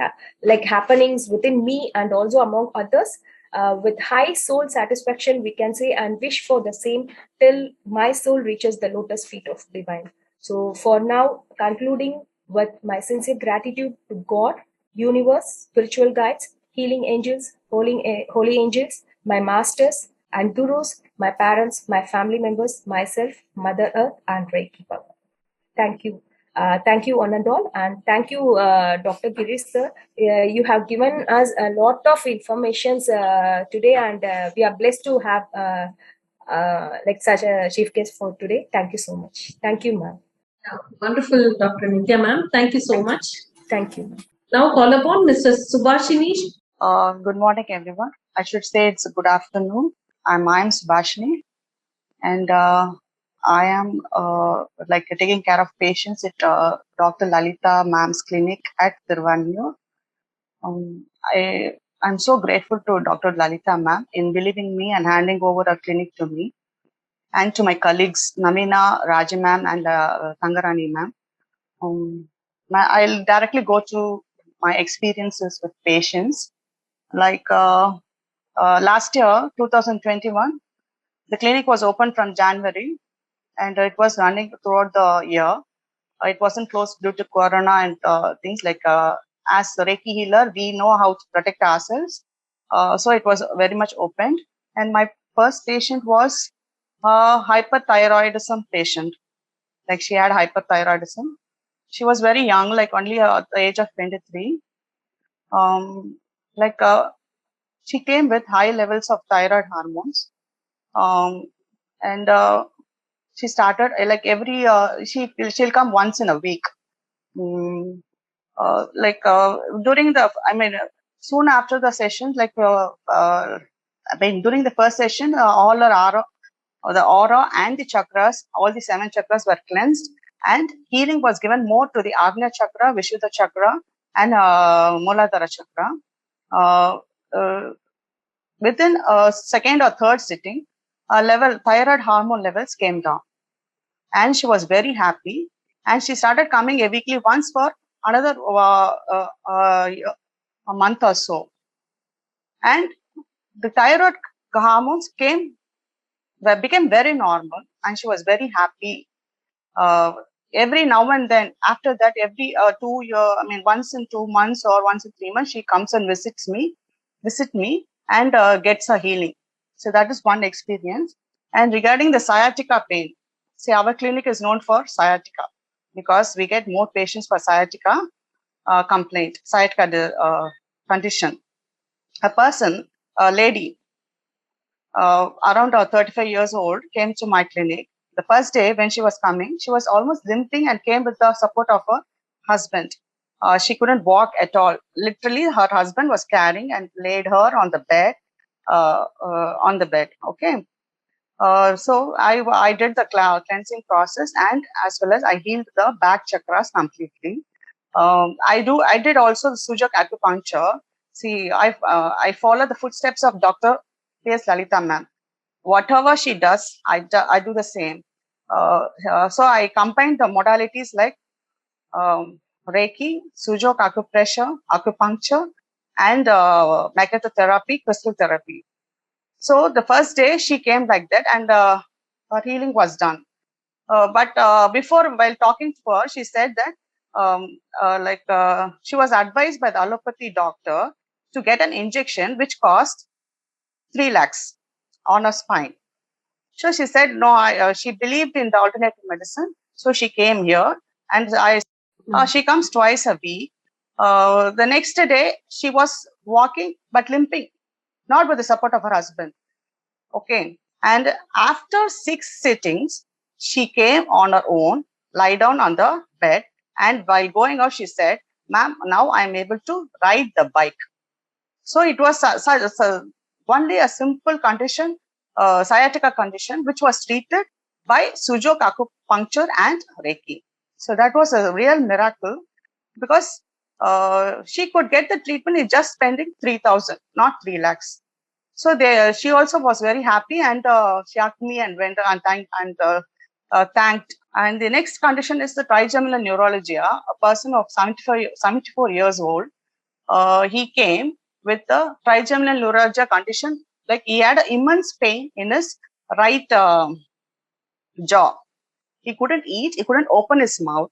happenings within me and also among others. With high soul satisfaction, we can say, and wish for the same till my soul reaches the lotus feet of divine. So for now, concluding with my sincere gratitude to God, universe, spiritual guides, healing angels, holy angels, my masters and gurus, my parents, my family members, myself, Mother Earth, and Reiki Power. Thank you. Thank you, one and all, and thank you, Dr. Gireesh sir. You have given us a lot of information today, and we are blessed to have such a chief guest for today. Thank you so much. Thank you, ma'am. Wonderful, Dr. Nithya, ma'am. Thank you so much. Thank you. Now call upon Mrs. Subhashini Good morning, everyone. I should say it's a good afternoon. I'm Subhashini, and I am taking care of patients at Dr. Lalita Ma'am's clinic at Tiruvannur. I'm so grateful to Dr. Lalita Ma'am in believing me and handing over her clinic to me, and to my colleagues Namina, Raja Ma'am, and Tangarani Ma'am. I'll directly go to my experiences with patients. Last year, 2021, the clinic was open from January, and it was running throughout the year. It wasn't closed due to Corona and things like as a Reiki healer, we know how to protect ourselves. So it was very much open. And my first patient was a hyperthyroidism patient. Like she had hyperthyroidism. She was very young, like only at the age of 23. She came with high levels of thyroid hormones. And she started she'll come once in a week. During soon after the session, during the first session, all her the aura and the chakras, all the 7 chakras were cleansed, and healing was given more to the Agnya chakra, Vishuddha chakra, and Muladhara chakra. Within a second or third sitting, thyroid hormone levels came down, and she was very happy. And she started coming a weekly once for another a month or so. And the thyroid hormones became very normal, and she was very happy. Every now and then, after that, every once in 2 months or once in 3 months, she comes and visit me, and gets a healing. So that is one experience. And regarding the sciatica pain, see, our clinic is known for sciatica because we get more patients for sciatica sciatica condition. A lady, around 35 years old, came to my clinic. The first day when she was coming, she was almost limping and came with the support of her husband. She couldn't walk at all. Literally, her husband was carrying and laid her on the bed. Okay. So I did the cleansing process, and as well as I healed the back chakras completely. I did also the Sujak acupuncture. See, I follow the footsteps of Dr. P.S. Lalita Ma'am. Whatever she does, I do the same. So I combine the modalities like Reiki, Sujok acupressure, acupuncture, and magnetotherapy, crystal therapy. So the first day she came like that, and her healing was done. But while talking to her, she said that she was advised by the allopathy doctor to get an injection which cost 3 lakhs on her spine. So she said no. She believed in the alternative medicine, so she came here, and she comes twice a week. The next day she was walking but limping, not with the support of her husband. Okay. And after 6 sittings, she came on her own, lie down on the bed, and while going out, she said, "Ma'am, now I am able to ride the bike." So it was only a simple condition, sciatica condition, which was treated by Sujok acupuncture and Reiki. So that was a real miracle, because she could get the treatment in just spending 3,000, not 3 lakhs. So she also was very happy, and she asked me and went and thanked. And the next condition is the Trigeminal Neurologia. A person of 74 years old, he came with the Trigeminal Neuralgia condition. Like he had immense pain in his right jaw. He couldn't eat. He couldn't open his mouth.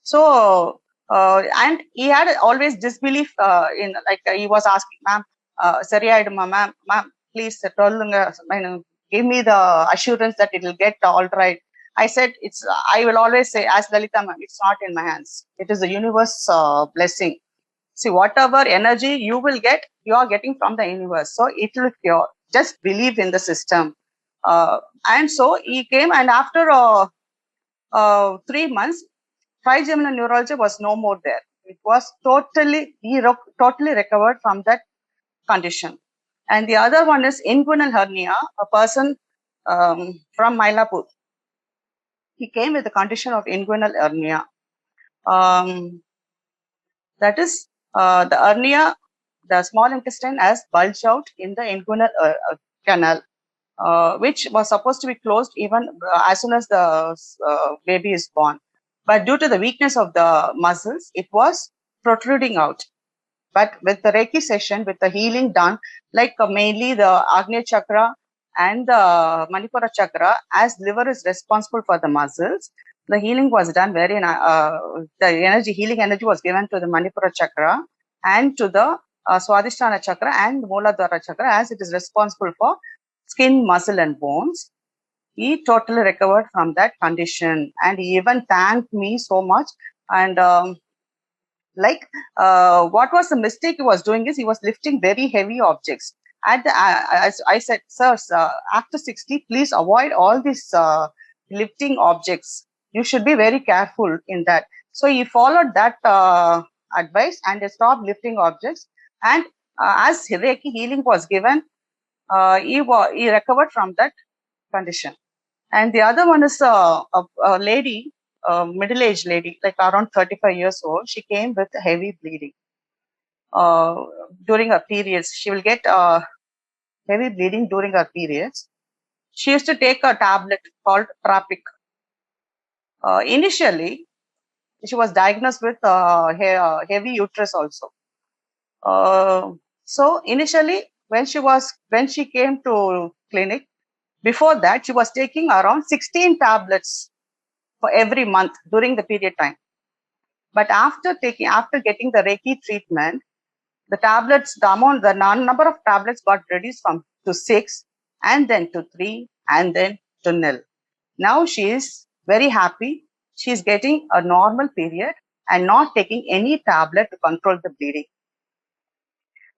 So and he had always disbelief in, he was asking, "Ma'am, ma'am, please give me the assurance that it will get all right." I said, I will always say, as Lalita ma'am, it's not in my hands. It is the universe blessing. See, whatever energy you will get, you are getting from the universe. So it will cure. Just believe in the system. And so he came, and after 3 months, Trigeminal neuralgia was no more there. It was totally recovered from that condition. And the other one is inguinal hernia, a person from Mylapore. He came with the condition of inguinal hernia. That is, the hernia, the small intestine has bulged out in the inguinal canal, which was supposed to be closed even as soon as the baby is born. But due to the weakness of the muscles, it was protruding out. But with the Reiki session, with the healing done, like mainly the Agnya chakra and the Manipura chakra, as liver is responsible for the muscles, the healing was done very, the healing energy was given to the Manipura chakra and to the Swadhisthana chakra and Mooladhara chakra, as it is responsible for skin, muscle and bones. He totally recovered from that condition, and he even thanked me so much. And what was the mistake he was doing is he was lifting very heavy objects. As I said, sir, after 60, please avoid all these lifting objects. You should be very careful in that. So he followed that advice and he stopped lifting objects. And as Reiki healing was given, he recovered from that condition. And the other one is a lady, middle-aged lady, like around 35 years old. She came with heavy bleeding during her periods. She will get heavy bleeding during her periods. She used to take a tablet called Trapic. Initially, she was diagnosed with heavy uterus also. So initially, when she came to clinic, before that, she was taking around 16 tablets for every month during the period time. But after getting the Reiki treatment, the tablets, the number of tablets got reduced to 6, and then to 3, and then to 0. Now she is very happy. She is getting a normal period and not taking any tablet to control the bleeding.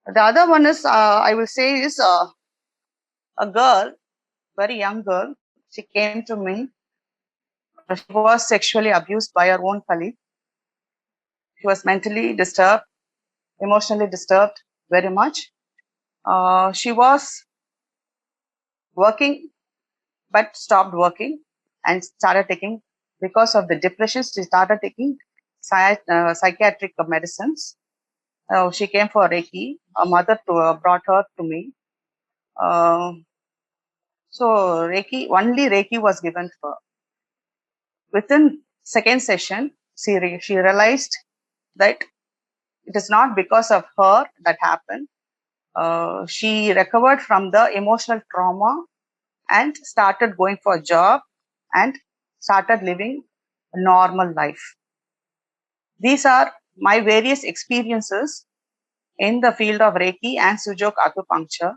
The other one is, I will say, is a girl, very young girl. She came to me. She was sexually abused by her own colleague. She was mentally disturbed, emotionally disturbed very much. She was working, but stopped working and started taking, because of the depression, she started taking psychiatric medicines. She came for Reiki. Her mother brought her to me. So only Reiki was given to her. Within second session, she realized that it is not because of her that happened. She recovered from the emotional trauma and started going for a job and started living a normal life. These are my various experiences in the field of Reiki and Sujok acupuncture.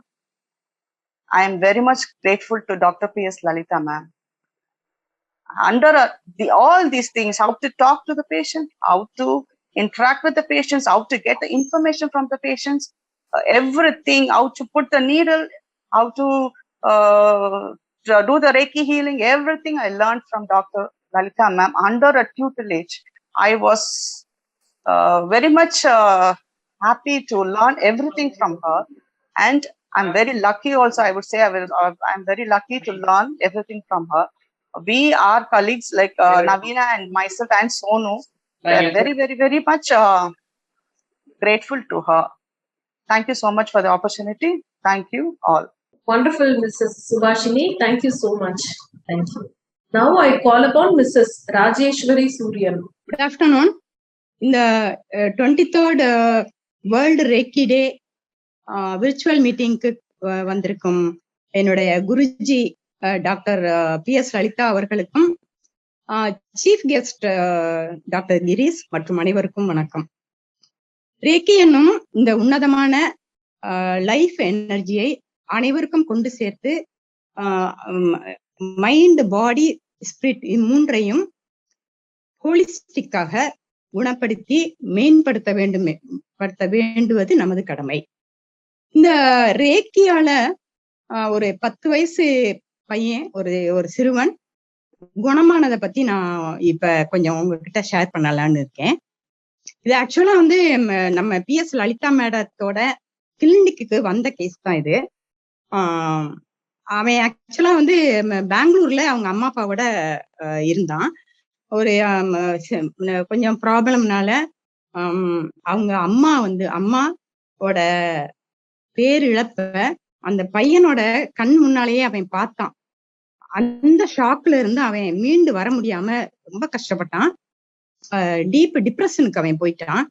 I am very much grateful to Dr. P.S. Lalitha ma'am. Under all these things, how to talk to the patient, how to interact with the patients, how to get the information from the patients, everything, how to put the needle, how to do the Reiki healing, everything I learned from Dr. Lalitha ma'am under a tutelage. I was very much happy to learn everything from her, and I'm very lucky also, I would say, I'm very lucky to learn everything from her. We are colleagues like Navina and myself and Sonu. We are very, very, very much grateful to her. Thank you so much for the opportunity. Thank you all. Wonderful, Mrs. Subhashini. Thank you so much. Thank you. Now I call upon Mrs. Rajeshwary Sooriyan. Good afternoon. In the 23rd World Reiki Day virtual meeting வந்திருக்கும் என்னுடைய Guruji doctor P.S. Lalitha அவர்களுக்கும் chief guest doctor Girish மற்றும் அனைவருக்கும் வணக்கம். ரேக்கி என்னும் இந்த உன்னதமான life எனர்ஜியை அனைவருக்கும் கொண்டு சேர்த்து மைண்ட், பாடி, ஸ்பிரிட் மூன்றையும் ஹோலிஸ்டிக்காக குணப்படுத்தி மேம்படுத்த வேண்டுவது நமது கடமை. இந்த ரேக்கியால ஒரு 10 வயசு பையன், ஒரு சிறுவன் குணமானதை பத்தி நான் இப்ப கொஞ்சம் உங்ககிட்ட ஷேர் பண்ணலான்னு இருக்கேன். இது ஆக்சுவலா நம்ம P.S. லலிதா மேடத்தோட கிளினிக்கு வந்த கேஸ் தான் இது. அவன் ஆக்சுவலா வந்து பெங்களூர்ல அவங்க அம்மா அப்பாவோட இருந்தான். ஒரு கொஞ்சம் ப்ராப்ளம்னால அவங்க அம்மாவோட பேரிழப்ப அந்த பையனோட கண் முன்னாலேயே அவன் பார்த்தான். அந்த ஷாக்ல இருந்து அவன் மீண்டு வர முடியாம ரொம்ப கஷ்டப்பட்டான். டீப் டிப்ரெஷனுக்கு அவன் போயிட்டான்.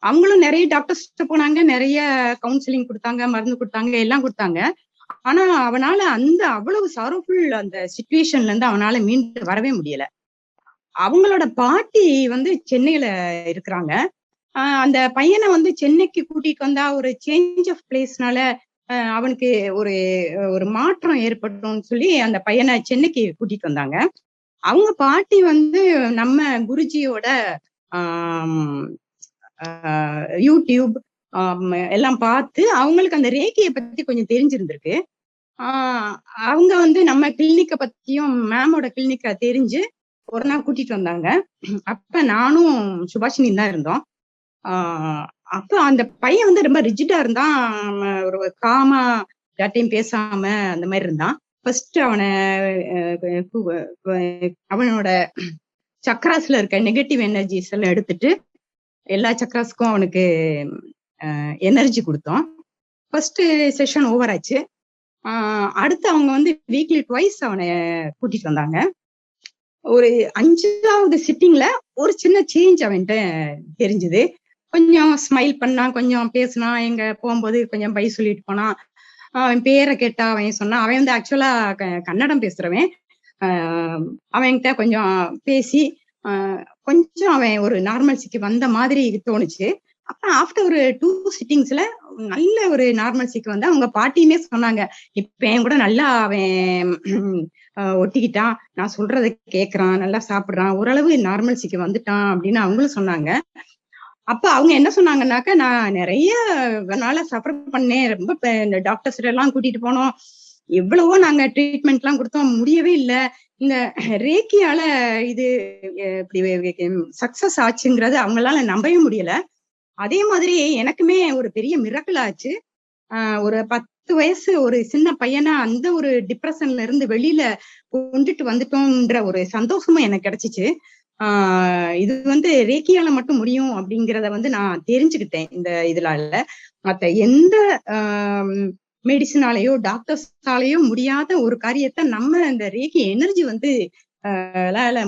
அவங்களும் நிறைய டாக்டர்ஸ் போனாங்க, நிறைய கவுன்சிலிங் கொடுத்தாங்க, மருந்து கொடுத்தாங்க, எல்லாம் கொடுத்தாங்க. ஆனா அவனால அவ்வளவு சாரோஃபுல் அந்த சிச்சுவேஷன்ல இருந்து அவனால மீண்டு வரவே முடியல. அவங்களோட பாட்டி வந்து சென்னையில இருக்கிறாங்க. அந்த பையனை வந்து சென்னைக்கு கூட்டிட்டு வந்தா ஒரு சேஞ்ச் ஆஃப் பிளேஸ்னால அவனுக்கு ஒரு மாற்றம் ஏற்படும்னு சொல்லி அந்த பையனை சென்னைக்கு கூட்டிட்டு வந்தாங்க. அவங்க பாட்டி வந்து நம்ம குருஜியோட யூடியூப் எல்லாம் பார்த்து அவங்களுக்கு அந்த ரேக்கியை பத்தி கொஞ்சம் தெரிஞ்சிருந்திருக்கு. அவங்க வந்து நம்ம கிளினிக்கை பத்தியும் மேமோட கிளினிக்க தெரிஞ்சு ஒரு நாள் கூட்டிட்டு வந்தாங்க. அப்ப நானும் சுபாஷினி தான் இருந்தோம். அப்ப அந்த பையன் வந்து ரொம்ப ரிஜிடா இருந்தான், ஒரு காமா யார்ட்டையும் பேசாம அந்த மாதிரி இருந்தான். ஃபர்ஸ்ட் அவனோட சக்ராஸ்ல இருக்க நெகட்டிவ் எனர்ஜிஸ் எல்லாம் எடுத்துட்டு எல்லா சக்ராஸ்க்கும் அவனுக்கு எனர்ஜி கொடுத்தோம். ஃபர்ஸ்ட் செஷன் ஓவர் ஆச்சு. அடுத்து அவங்க வந்து வீக்லி ட்வைஸ் அவனை கூட்டிட்டு வந்தாங்க. ஒரு 5வது சிட்டிங்ல ஒரு சின்ன சேஞ்ச் அவன்கிட்ட தெரிஞ்சுது. கொஞ்சம் ஸ்மைல் பண்ணான், கொஞ்சம் பேசினான், எங்க போகும்போது கொஞ்சம் பை சொல்லிட்டு போனான். அவன் பேரை கேட்டா அவன் சொன்னான். அவன் வந்து ஆக்சுவலா கன்னடம் பேசுறவன். அவன்கிட்ட கொஞ்சம் பேசி கொஞ்சம் அவன் ஒரு நார்மல்சிக்கு வந்த மாதிரி தோணுச்சு. அப்புறம் ஆஃப்டர் ஒரு 2 சிட்டிங்ஸ்ல நல்ல ஒரு நார்மல்சிக்கு வந்து அவங்க பாட்டியுமே சொன்னாங்க, இப்ப என் கூட நல்லா அவன் ஒட்டிக்கிட்டான், நான் சொல்றதை கேட்கறான், நல்லா சாப்பிடுறான், ஓரளவு நார்மல்சிக்கு வந்துட்டான் அப்படின்னு அவங்களும் சொன்னாங்க. அப்ப அவங்க என்ன சொன்னாங்கன்னாக்க, நான் நிறைய நாள சஃபர் பண்ணேன், ரொம்ப இந்த டாக்டர்ஸ் எல்லாம் கூட்டிட்டு போனோம், எவ்வளவோ நாங்க ட்ரீட்மெண்ட் எல்லாம் கொடுத்தோம், முடியவே இல்லை. இந்த ரேக்கியால இது இப்படி சக்சஸ் ஆச்சுங்கிறது அவங்களால நம்பவே முடியல. அதே மாதிரி எனக்குமே ஒரு பெரிய மிரக்கல் ஆச்சு. ஒரு 10 வயசு ஒரு சின்ன பையனா அந்த ஒரு டிப்ரெஷன்ல இருந்து வெளியில கொண்டுட்டு வந்துட்டோம்ன்ற ஒரு சந்தோஷமும் எனக்கு கிடைச்சிச்சு. இது வந்து ரேக்கியால மட்டும் முடியும் அப்படிங்கிறத வந்து நான் தெரிஞ்சுக்கிட்டேன் இந்த இதனால. மத்த எந்த மெடிசினாலேயோ டாக்டர்ஸாலேயோ முடியாத ஒரு காரியத்தை நம்ம இந்த ரேக்கி எனர்ஜி வந்து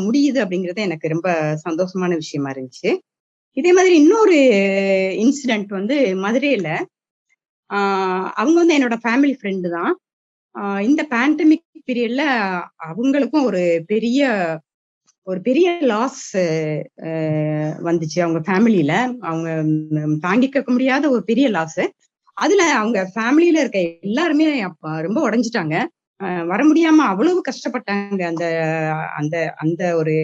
முடியுது அப்படிங்கறது எனக்கு ரொம்ப சந்தோஷமான விஷயமா இருந்துச்சு. இதே மாதிரி இன்னொரு இன்சிடென்ட் வந்து மதுரையில, அவங்க வந்து என்னோட ஃபேமிலி ஃப்ரெண்டு தான். இந்த பேண்டமிக் பீரியட்ல அவங்களுக்கும் ஒரு பெரிய லாஸ் வந்துச்சு அவங்க ஃபேமிலியில. அவங்க தாங்கிக்க முடியாத ஒரு பெரிய லாஸ். அதுல அவங்க ஃபேமிலியில இருக்க எல்லாருமே ரொம்ப உடைஞ்சிட்டாங்க, வர முடியாம அவ்வளவு கஷ்டப்பட்டாங்க. அந்த அந்த ஒரு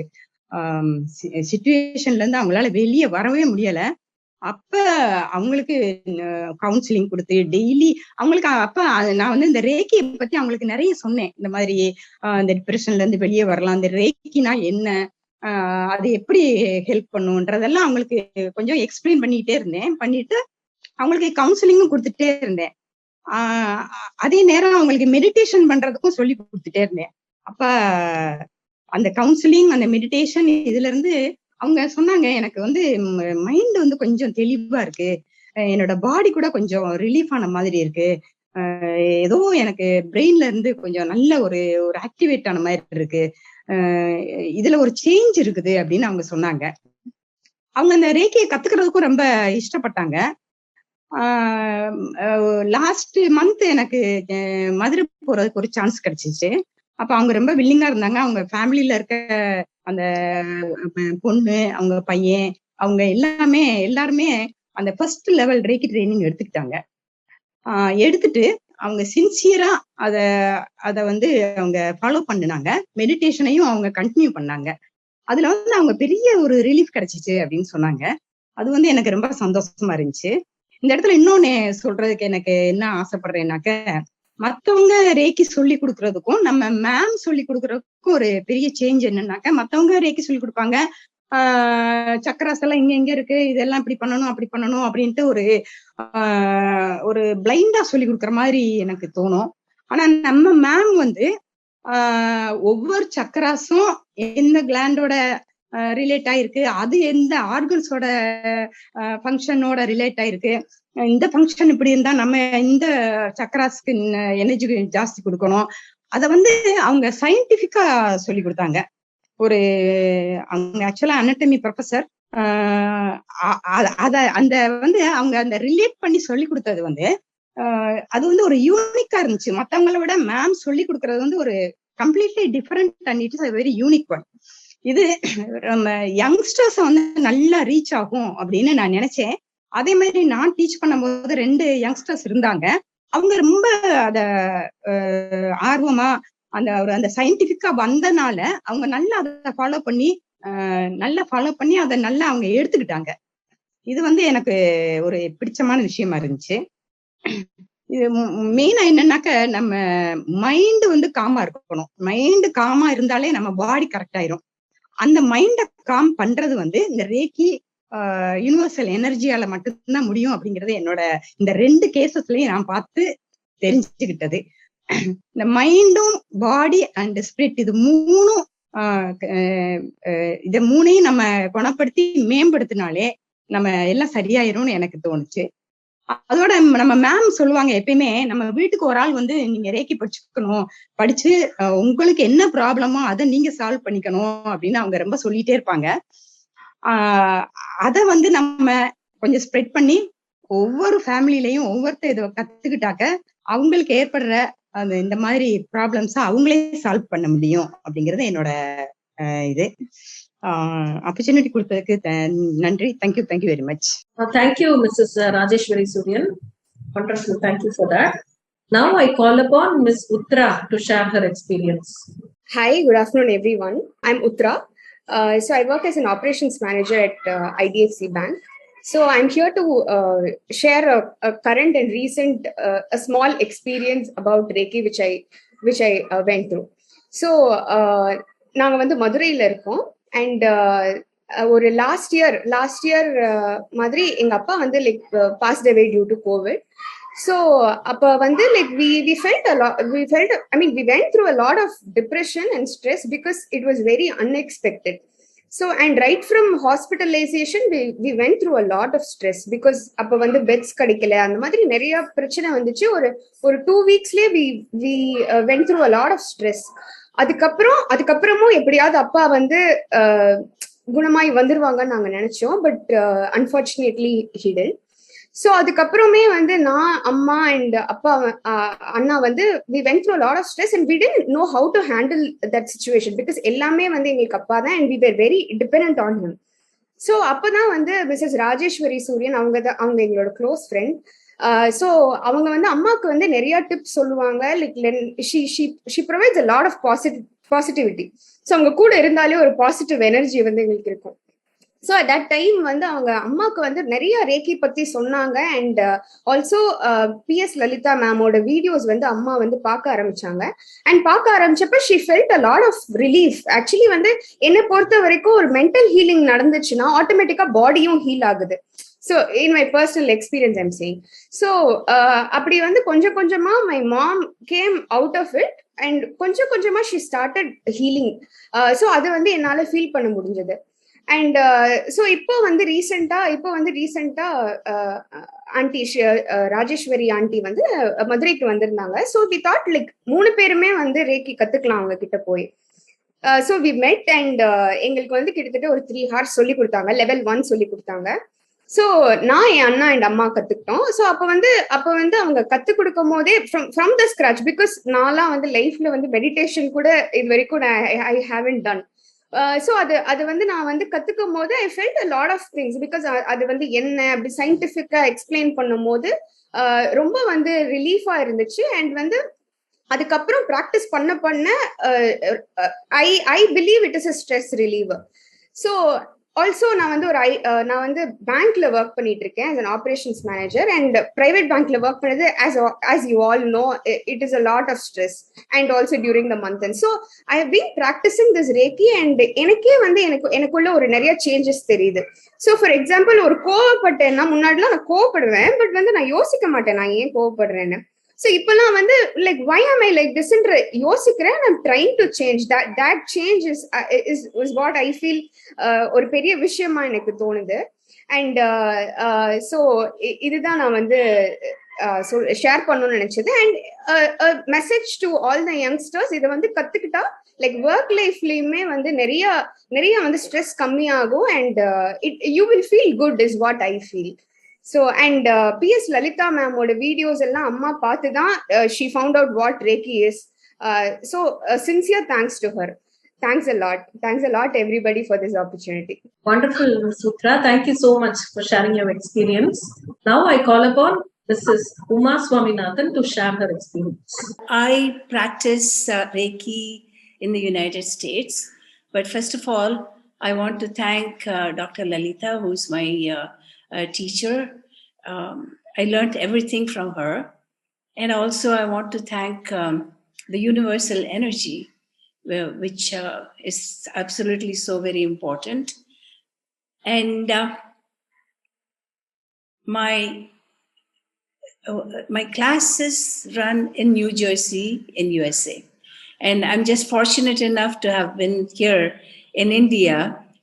சிச்சுவேஷன்ல இருந்து அவங்களால வெளியே வரவே முடியல. அப்ப அவங்களுக்கு கவுன்சிலிங் கொடுத்து டெய்லி அவங்களுக்கு அப்ப நான் வந்து இந்த ரேக்கியை பத்தி அவங்களுக்கு நிறைய சொன்னேன். இந்த மாதிரி இந்த டிப்ரெஷன்ல இருந்து வெளியே வரலாம், இந்த ரேக்கினா என்ன, அது எப்படி ஹெல்ப் பண்ணுன்றதெல்லாம் அவங்களுக்கு கொஞ்சம் எக்ஸ்பிளைன் பண்ணிட்டு அவங்களுக்கு கவுன்சிலிங்கும் கொடுத்துட்டே இருந்தேன். அதே நேரம் அவங்களுக்கு மெடிடேஷன் பண்றதுக்கும் சொல்லி கொடுத்துட்டே இருந்தேன். அப்ப அந்த கவுன்சிலிங் அந்த மெடிடேஷன் இதுல இருந்து அவங்க சொன்னாங்க, எனக்கு வந்து மைண்ட் வந்து கொஞ்சம் தெளிவா இருக்கு, என்னோட பாடி கூட கொஞ்சம் ரிலீஃப் ஆன மாதிரி இருக்கு, ஏதோ எனக்கு பிரெயின்ல இருந்து கொஞ்சம் நல்ல ஒரு ஆக்டிவேட் ஆன மாதிரி இருக்கு, இதுல ஒரு சேஞ்ச் இருக்குது அப்படின்னு அவங்க சொன்னாங்க. அவங்க அந்த ரேக்கியை கத்துக்கிறதுக்கும் ரொம்ப இஷ்டப்பட்டாங்க. லாஸ்ட் மந்த் எனக்கு மதுரை போறதுக்கு ஒரு சான்ஸ் கிடைச்சிச்சு. அப்ப அவங்க ரொம்ப வில்லிங்கா இருந்தாங்க. அவங்க ஃபேமிலியில இருக்க அந்த பொண்ணு, அவங்க பையன், அவங்க எல்லாருமே அந்த ஃபர்ஸ்ட் லெவல் ரேக்கி ட்ரைனிங் எடுத்துக்கிட்டாங்க. எடுத்துட்டு அவங்க சின்சியரா அத வந்து அவங்க ஃபாலோ பண்ணினாங்க. மெடிடேஷனையும் அவங்க கண்டினியூ பண்ணாங்க. அதுல வந்து அவங்க பெரிய ஒரு ரிலீஃப் கிடைச்சிச்சு அப்படின்னு சொன்னாங்க. அது வந்து எனக்கு ரொம்ப சந்தோஷமா இருந்துச்சு. இந்த இடத்துல இன்னொன்னு சொல்றதுக்கு எனக்கு என்ன ஆசைப்படுறேன்னாக்க, மத்தவங்க ரேக்கி சொல்லி கொடுக்கறதுக்கும் நம்ம மேம் சொல்லி கொடுக்கறதுக்கும் ஒரு பெரிய சேஞ்ச் என்னன்னாக்க, மத்தவங்க ரேக்கி சொல்லி கொடுப்பாங்க, சக்கராஸ் எல்லாம் இங்க இருக்கு, இதெல்லாம் இப்படி பண்ணணும் அப்படி பண்ணணும் அப்படின்ட்டு ஒரு பிளைண்டா சொல்லி கொடுக்குற மாதிரி எனக்கு தோணும். ஆனா நம்ம மேம் வந்து ஒவ்வொரு சக்கராஸும் எந்த கிளாண்டோட ரிலேட் ஆயிருக்கு, அது எந்த ஆர்கன்ஸோட ஃபங்க்ஷனோட ரிலேட் ஆயிருக்கு, இந்த ஃபங்க்ஷன் இப்படி இருந்தா நம்ம இந்த சக்கராஸ்க்கு எனர்ஜி ஜாஸ்தி கொடுக்கணும், அத வந்து அவங்க சயின்டிபிக்கா சொல்லி கொடுத்தாங்க. அவங்க ஆக்சுவலா அனட்டமி ப்ரொஃபசர். அந்த வந்து அவங்க அந்த ரிலேட் பண்ணி சொல்லி கொடுத்தது வந்து அது வந்து ஒரு யூனிக்கா இருந்துச்சு. மத்தவங்களை விட மேம் சொல்லி கொடுக்கறது வந்து ஒரு completely different and it is a very unique one. இது நம்ம யங்ஸ்டர்ஸ் வந்து நல்லா ரீச் ஆகும் அப்படின்னு நான் நினைச்சேன். அதே மாதிரி நான் டீச் பண்ணும்போது 2 யங்ஸ்டர்ஸ் இருந்தாங்க. அவங்க ரொம்ப அத ஆர்வமா அந்த சயின்டிபிக்கா வந்தனால அவங்க நல்லா அதை ஃபாலோ பண்ணி அதை நல்லா அவங்க எடுத்துக்கிட்டாங்க. இது வந்து எனக்கு ஒரு பிடிச்சமான விஷயமா இருந்துச்சு. இது மெயினா என்னன்னாக்க நம்ம மைண்ட் வந்து காமா இருக்கணும். மைண்ட் காமா இருந்தாலே நம்ம பாடி கரெக்ட் ஆயிரும். அந்த மைண்ட காம் பண்றது வந்து இந்த ரேக்கி யூனிவர்சல் எனர்ஜியால மட்டும்தான் முடியும் அப்படிங்கறது என்னோட இந்த 2 கேசஸ்லயும் நான் பார்த்து தெரிஞ்சுக்கிட்டது. இந்த மைண்டும் பாடி அண்ட் ஸ்பிரிட் இது மூணையும் நம்ம குணப்படுத்தி மேம்படுத்தினாலே நம்ம எல்லாம் சரியாயிரும்னு எனக்கு தோணுச்சு. அதோட நம்ம மேம் சொல்லுவாங்க, எப்பயுமே நம்ம வீட்டுக்கு ஒரு ஆள் வந்து நீங்க ரேக்கி படிச்சு உங்களுக்கு என்ன ப்ராப்ளமோ அதை நீங்க சால்வ் பண்ணிக்கணும் அப்படின்னு அவங்க ரொம்ப சொல்லிட்டே இருப்பாங்க. அதை வந்து நம்ம கொஞ்சம் ஸ்ப்ரெட் பண்ணி ஒவ்வொரு ஃபேமிலிலையும் ஒவ்வொருத்தர் இதை கத்துக்கிட்டாக்க அவங்களுக்கு ஏற்படுற இந்த மாதிரி ப்ராப்ளம்ஸ் அவங்களே சால்வ் பண்ண முடியும் அப்படிங்கறது என்னோட இது. ஆப்பர்ச்சுனிட்டி கொடுத்ததுக்கு நன்றி. Thank you very much. Thank you, Mrs. Rajeshwary Sooriyan. Wonderful. Thank you for that. Now I call upon Ms.Uthra to share her experience. Hi, good afternoon, everyone. I'm Uthra. So I work as an operations manager at IDFC Bank. So I'm here to share a current and recent, a small experience about Reiki, which I went through. So நாங்க வந்து மதுரையில இருக்கோம். And ஒரு last year மாதிரி எங்க அப்பா வந்து like passed away due to covid. So அப்போ வந்து like we felt we went through a lot of depression and stress because it was very unexpected. So and right from hospitalization we went through a lot of stress because அப்போ வந்து pets கிடைக்கல, அந்த மாதிரி நிறைய பிரச்சனை வந்துச்சு. ஒரு 2 weeksலயே we went through a lot of stress. அதுக்கப்புறமும் எப்படியாவது அப்பா வந்து குணமாய் வந்துருவாங்கன்னு நாங்க நினைச்சோம். But unfortunately he didn't. So அதுக்கப்புறமே வந்து நான், அம்மா அண்ட் அப்பா, அண்ணா வந்து we went through a lot of stress and we didn't know how to handle that situation because எல்லாமே வந்து எங்களுக்கு அப்பா தான் and we were very dependent on him. So அப்பதான் வந்து Mrs. Rajeshwary Sooriyan அவங்க எங்களோட க்ளோஸ் ஃப்ரெண்ட். ஸோ அவங்க வந்து அம்மாவுக்கு வந்து நிறைய டிப்ஸ் சொல்லுவாங்க. Like she provides a lot of positivity. So அவங்க கூட இருந்தாலே ஒரு பாசிட்டிவ் எனர்ஜி வந்து எங்களுக்கு இருக்கும். ஸோ அட் தட் டைம் வந்து அவங்க அம்மாவுக்கு வந்து நிறைய ரேக்கி பத்தி சொன்னாங்க. அண்ட் ஆல்சோ PS லலிதா மேமோட வீடியோஸ் வந்து அம்மா வந்து பார்க்க ஆரம்பிச்சாங்க. அண்ட் பார்க்க ஆரம்பிச்சப்ப she felt a lot of relief. Actually வந்து என்னை பொறுத்த வரைக்கும் ஒரு மென்டல் ஹீலிங் நடந்துச்சுன்னா ஆட்டோமேட்டிக்கா பாடியும் ஹீல் ஆகுது. So in my personal experience I'm saying. So அப்படி வந்து கொஞ்சம் கொஞ்சமா my mom came out of it and கொஞ்சம் கொஞ்சமா she started healing. So அது வந்து என்னால ஃபீல் பண்ண முடிஞ்சது. அண்ட் ஸோ இப்போ வந்து ரீசெண்டா ஆண்டி ராஜேஸ்வரி ஆண்டி வந்து மதுரைக்கு வந்திருந்தாங்க. ஸோ வி தாட் லைக் 3 பேருமே வந்து ரேக்கி கத்துக்கலாம் அவங்க கிட்ட போய். ஸோ வி மெட் அண்ட் எங்களுக்கு வந்து கிட்டத்தட்ட ஒரு 3 hours சொல்லி கொடுத்தாங்க. level 1 சொல்லி கொடுத்தாங்க. ஸோ நான் என் அண்ணா அண்ட் அம்மா கத்துக்கிட்டோம். ஸோ அப்போ வந்து அவங்க கத்து கொடுக்கும் போதே ஃப்ரம் த ஸ்கிராச், பிகாஸ் நான்லாம் வந்து லைஃப்ல வந்து மெடிடேஷன் கூட இது வரைக்கும் ஐ ஹேவன்ட் டன். ஸோ அது வந்து நான் வந்து கத்துக்கும் போது I felt a lot of things because அது வந்து என்ன அப்படி சயின்டிஃபிக்கா எக்ஸ்பிளைன் பண்ணும் போது ரொம்ப வந்து ரிலீஃபா இருந்துச்சு. அண்ட் வந்து அதுக்கப்புறம் ப்ராக்டிஸ் பண்ண I believe it is a stress reliever. So also நான் வந்து பேங்க்ல ஒர்க் பண்ணிட்டு இருக்கேன் as an operations manager, and private bankல ஒர்க் பண்ணது as you all know, it is a lot of stress, and also during the month. And so I have been practicing this Reiki, and எனக்கே வந்து எனக்குள்ள ஒரு நிறைய changes தெரியுது. So for example, ஒரு கோவப்பட்டேன்னா, முன்னாடிலாம் நான் கோவப்படுவேன், பட் வந்து நான் யோசிக்க மாட்டேன் நான் ஏன் கோவப்படுறேன்னு. ஸோ இப்பெல்லாம் வந்து like why am I like this ன்ற யோசிக்கிறேன். I'm trying to change that change is what I feel ஒரு பெரிய விஷயமா எனக்கு தோணுது. அண்ட் ஸோ இதுதான் நான் வந்து ஷேர் பண்ணணும்னு நினைச்சது. And message to all the youngsters, இதை வந்து கத்துக்கிட்டா லைக் ஒர்க் லைஃப்லயுமே வந்து நிறைய வந்து ஸ்ட்ரெஸ் கம்மியாகும். And you will feel good is what I feel. So, and P.S. Lalita ma'am oda videos ella amma paathu dhaan she found out what Reiki is. So sincere thanks to her. Thanks a lot everybody for this opportunity. Wonderful, Ms.Uthra. Thank you so much for sharing your experience. Now I call upon Mrs. Swaminathan to share her experience. I practice Reiki in the United States, but first of all, I want to thank Dr. Lalita, who's my teacher. I learned everything from her. And also I want to thank the universal energy, which is absolutely so very important. And my classes run in New Jersey in USA. And I'm just fortunate enough to have been here in India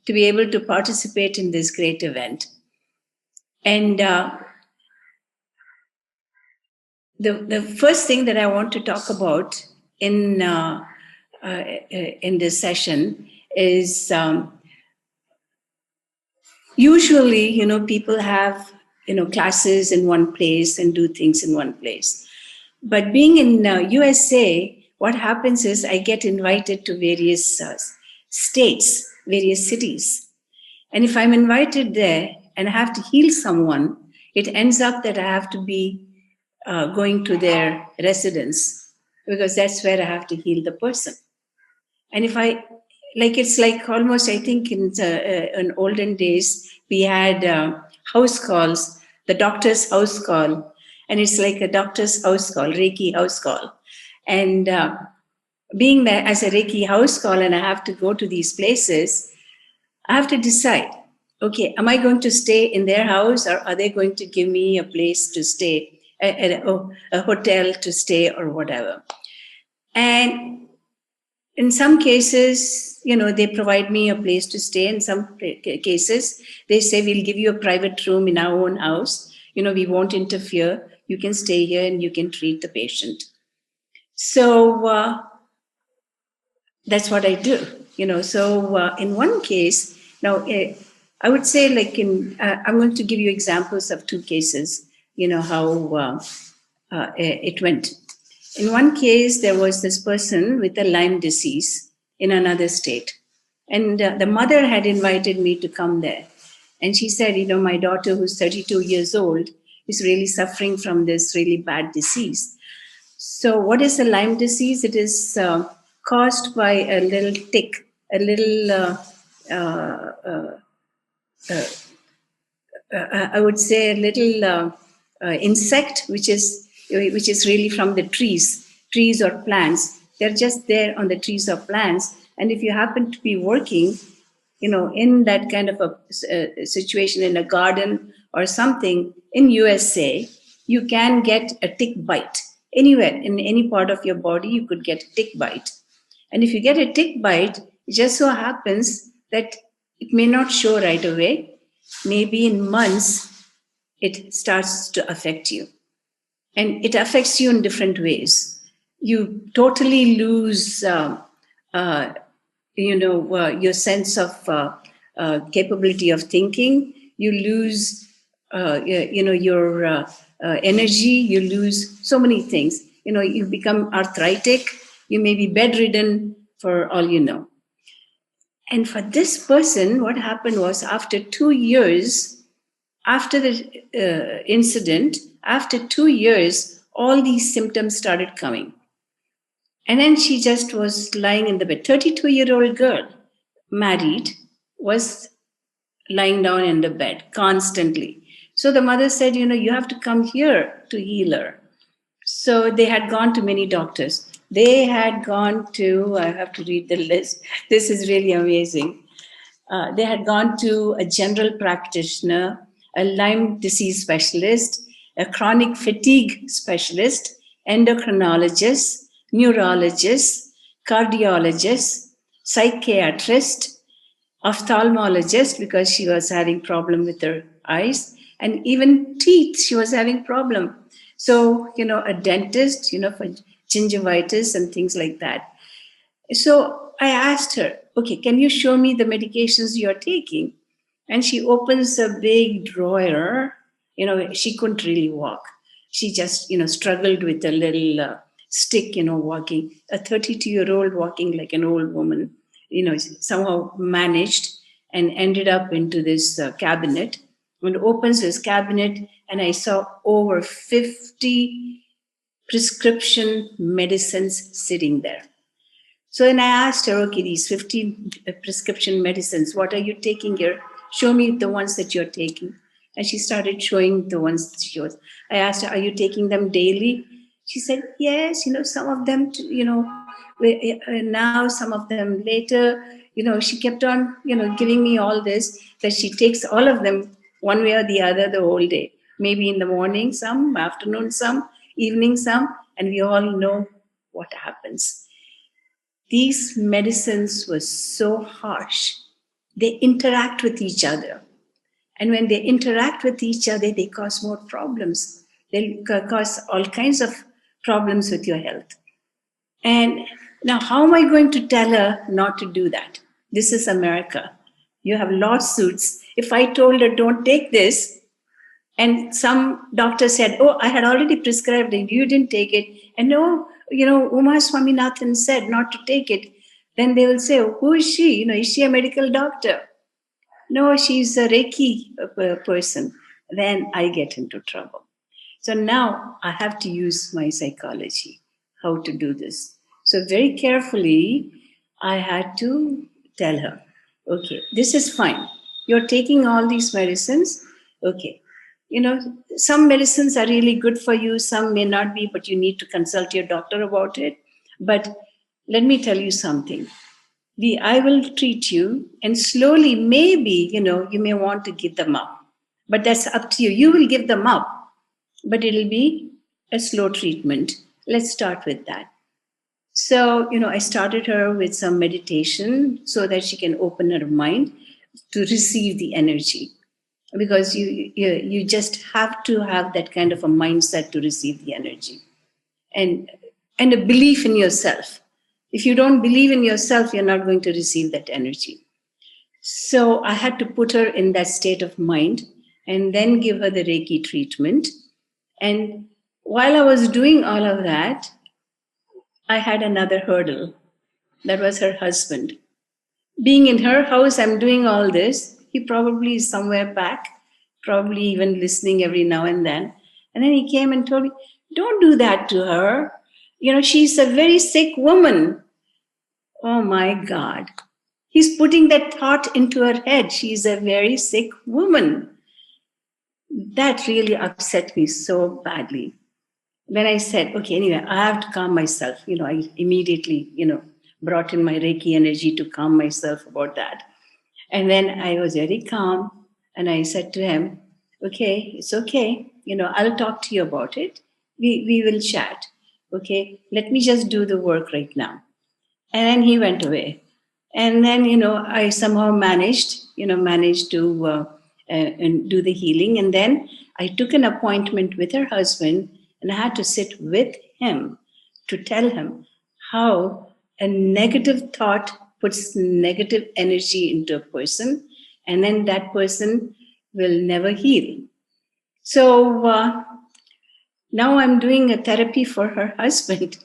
to be able to participate in this great event. And the first thing that I want to talk about in this session is usually, people have, classes in one place and do things in one place. But being in USA, what happens is I get invited to various states, various cities. And if I'm invited there and I have to heal someone, it ends up that I have to be going to their residence, because that's where I have to heal the person. And if it's like almost, I think in olden days, we had house calls, the doctor's house call, and it's like a doctor's house call, Reiki house call. And being there as a Reiki house call and I have to go to these places, I have to decide, okay, am I going to stay in their house, or are they going to give me a place to stay, a hotel to stay or whatever? And in some cases, they provide me a place to stay. In some cases, they say, we'll give you a private room in our own house. We won't interfere. You can stay here and you can treat the patient. So that's what I do. So in one case, now I would say I'm going to give you examples of two cases, how it went. In one case, there was this person with a Lyme disease in another state. And the mother had invited me to come there. And she said, my daughter, who's 32 years old, is really suffering from this really bad disease. So what is the Lyme disease? It is caused by a little tick, a little, I would say a little insect, which is really from the trees or plants. They're just there on the trees or plants. And if you happen to be working, in that kind of a situation in a garden or something in USA, you can get a tick bite. Anywhere, in any part of your body, you could get a tick bite. And if you get a tick bite, it just so happens that it may not show right away. Maybe in months, it starts to affect you. And it affects you in different ways. You totally lose, your sense of capability of thinking. You lose, your energy. You lose so many things. You become arthritic. You may be bedridden for all you know. And for this person, what happened was after 2 years, after the incident, after 2 years, all these symptoms started coming. And then she just was lying in the bed. 32-year-old girl, married, was lying down in the bed constantly. So the mother said, you have to come here to heal her. So they had gone to many doctors. They had gone to, I have to read the list. This is really amazing. They had gone to a general practitioner, a Lyme disease specialist, a chronic fatigue specialist, endocrinologist, neurologist, cardiologist, psychiatrist, ophthalmologist, because she was having problem with her eyes, and even teeth, she was having problem. So, a dentist, for gingivitis and things like that. So I asked her, okay, can you show me the medications you're taking? And she opens a big drawer. She couldn't really walk. She just, struggled with a little stick, walking. A 32-year-old walking like an old woman, somehow managed and ended up into this cabinet. And opens this cabinet, and I saw over 50 prescription medicines sitting there. So then I asked her, okay, these 15 prescription medicines, what are you taking here? Show me the ones that you're taking. And she started showing the ones that she was. I asked her, are you taking them daily? She said, yes, some of them, now, some of them later. She kept on, giving me all this, that she takes all of them one way or the other the whole day. Maybe in the morning some, afternoon some, evening some, and we all know what happens. These medicines were so harsh. They interact with each other. And when they interact with each other, they cause more problems. They cause all kinds of problems with your health. And now, how am I going to tell her not to do that? This is America. You have lawsuits. If I told her, don't take this, and some doctor said, oh, I had already prescribed it, you didn't take it, and no, Swaminathan said not to take it, then they will say, who is she? Is she a medical doctor? No, she's a Reiki person. Then I get into trouble. So now I have to use my psychology, how to do this. So very carefully, I had to tell her, okay, this is fine. You're taking all these medicines. Okay. Some medicines are really good for you. Some may not be, but you need to consult your doctor about it. But let me tell you something. I will treat you, and slowly, maybe, you may want to give them up. But that's up to you. You will give them up, but it'll be a slow treatment. Let's start with that. So, I started her with some meditation so that she can open her mind to receive the energy. Because you just have to have that kind of a mindset to receive the energy. And a belief in yourself. If you don't believe in yourself, you're not going to receive that energy. So I had to put her in that state of mind and then give her the Reiki treatment. And while I was doing all of that, I had another hurdle. That was her husband. Being in her house, I'm doing all this. He probably is somewhere back, probably even listening every now and then. And then he came and told me, don't do that to her. She's a very sick woman. Oh my God. He's putting that thought into her head. She's a very sick woman. That really upset me so badly. Then I said, okay, anyway, I have to calm myself. I immediately, brought in my Reiki energy to calm myself about that. And then I was very calm. And I said to him, okay, it's okay. I'll talk to you about it. We will chat. Okay, let me just do the work right now. And then he went away. And then, I somehow managed to and do the healing. And then I took an appointment with her husband, and I had to sit with him to tell him how a negative thought puts negative energy into a person, and then that person will never heal. So now I'm doing a therapy for her husband.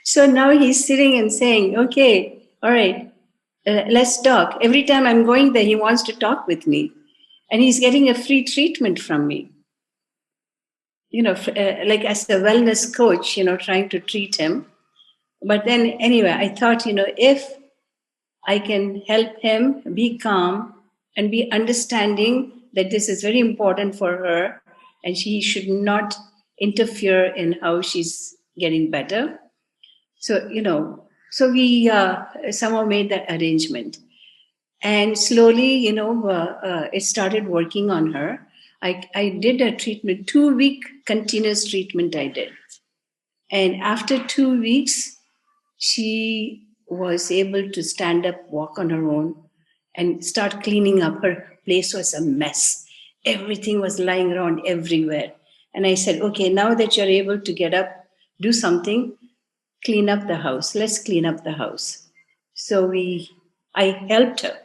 So now he's sitting and saying, okay, all right, let's talk. Every time I'm going there, he wants to talk with me. And he's getting a free treatment from me. Like as a wellness coach, trying to treat him. But then anyway, I thought, if I can help him be calm and be understanding that this is very important for her and she should not interfere in how she's getting better. So, so we somehow made that arrangement. And slowly, it started working on her. I did a treatment, 2-week continuous treatment I did. And after 2 weeks, she was able to stand up, walk on her own, and start cleaning up. Her place was a mess. Everything was lying around everywhere. And I said, okay, now that you're able to get up, do something, clean up the house. Let's clean up the house. So I helped her.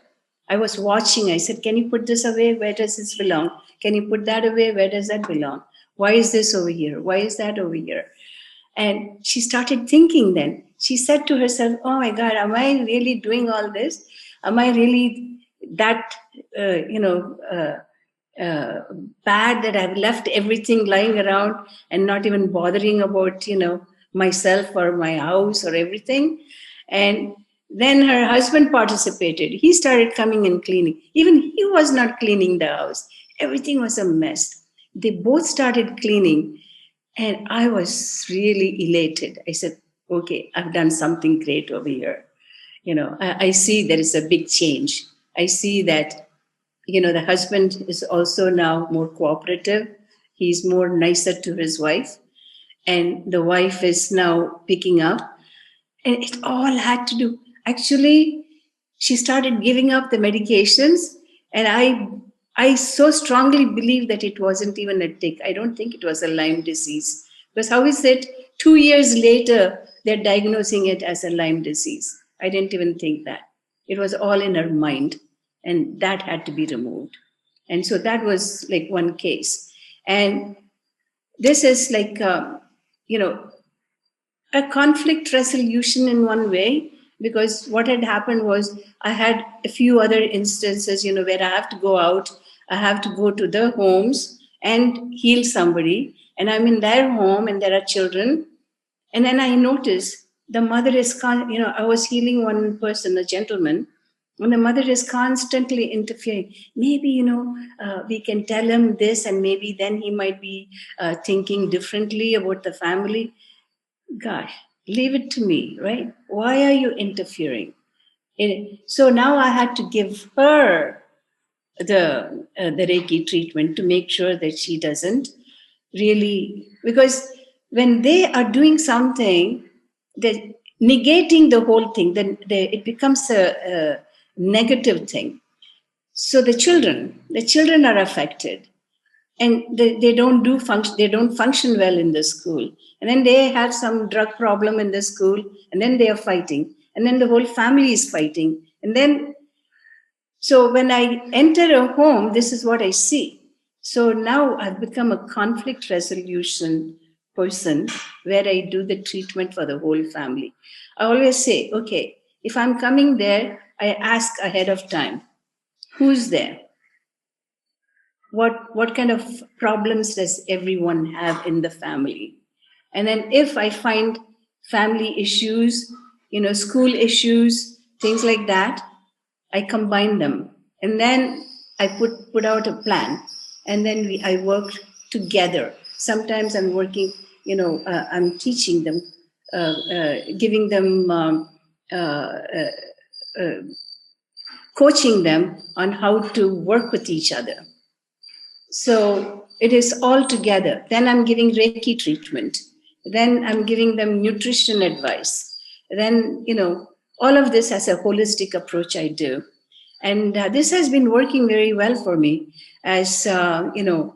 I was watching. I said, can you put this away? Where does this belong? Can you put that away? Where does that belong? Why is this over here? Why is that over here? And she started thinking then. She said to herself, oh my God, am I really doing all this? Am I really that, bad that I've left everything lying around and not even bothering about, myself or my house or everything? And then her husband participated. He started coming and cleaning. Even he was not cleaning the house. Everything was a mess. They both started cleaning. And I was really elated. I said, okay, I've done something great over here. I see there is a big change. I see that, the husband is also now more cooperative. He's more nicer to his wife. And the wife is now picking up. And it all had to do. Actually, she started giving up the medications. And I so strongly believe that it wasn't even a tick. I don't think it was a Lyme disease. Because how is it 2 years later, they're diagnosing it as a Lyme disease? I didn't even think that. It was all in her mind. And that had to be removed. And so that was like one case. And this is like, a conflict resolution in one way. Because what had happened was I had a few other instances, where I have to go out. I have to go to the homes and heal somebody. And I'm in their home and there are children. And then I noticed the mother is, I was healing one person, a gentleman, and the mother is constantly interfering. Maybe, we can tell him this and maybe then he might be thinking differently about the family. Gosh, leave it to me, right? Why are you interfering? So now I had to give her the Reiki treatment to make sure that she doesn't really, because when they are doing something, they're negating the whole thing, then it becomes a negative thing. So the children are affected, and they don't function well in the school, and then they have some drug problem in the school, and then they are fighting, and then the whole family is fighting, and then. So when I enter a home, this is what I see. So now I've become a conflict resolution person where I do the treatment for the whole family. I always say, okay, if I'm coming there, I ask ahead of time, who's there? What kind of problems does everyone have in the family? And then if I find family issues, school issues, things like that, I combine them, and then I put out a plan, and then I work together. Sometimes I'm working, I'm teaching them, giving them, coaching them on how to work with each other. So it is all together. Then I'm giving Reiki treatment. Then I'm giving them nutrition advice. Then, all of this as a holistic approach I do. And this has been working very well for me as, the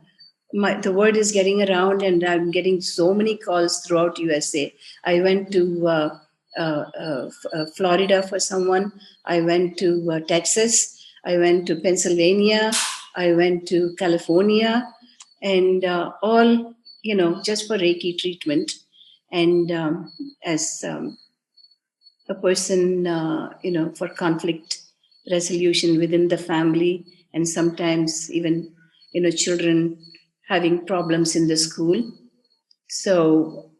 word is getting around and I'm getting so many calls throughout USA. I went to Florida for someone. I went to Texas. I went to Pennsylvania. I went to California, and all, just for Reiki treatment. And as a person, for conflict resolution within the family, and sometimes even, children having problems in the school. So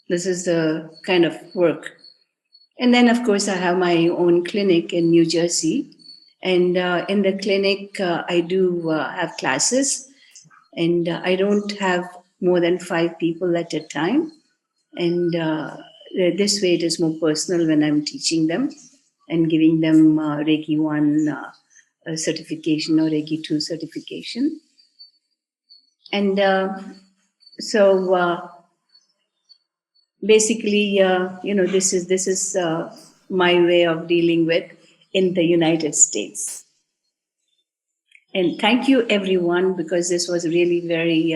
this is the kind of work. And then, of course, I have my own clinic in New Jersey. And in the clinic, I do have classes, and I don't have more than 5 people at a time. And this way it is more personal when I'm teaching them and giving them Reiki 1 certification or Reiki 2 certification. And so basically, this is my way of dealing with in the United States. And thank you, everyone, because this was really very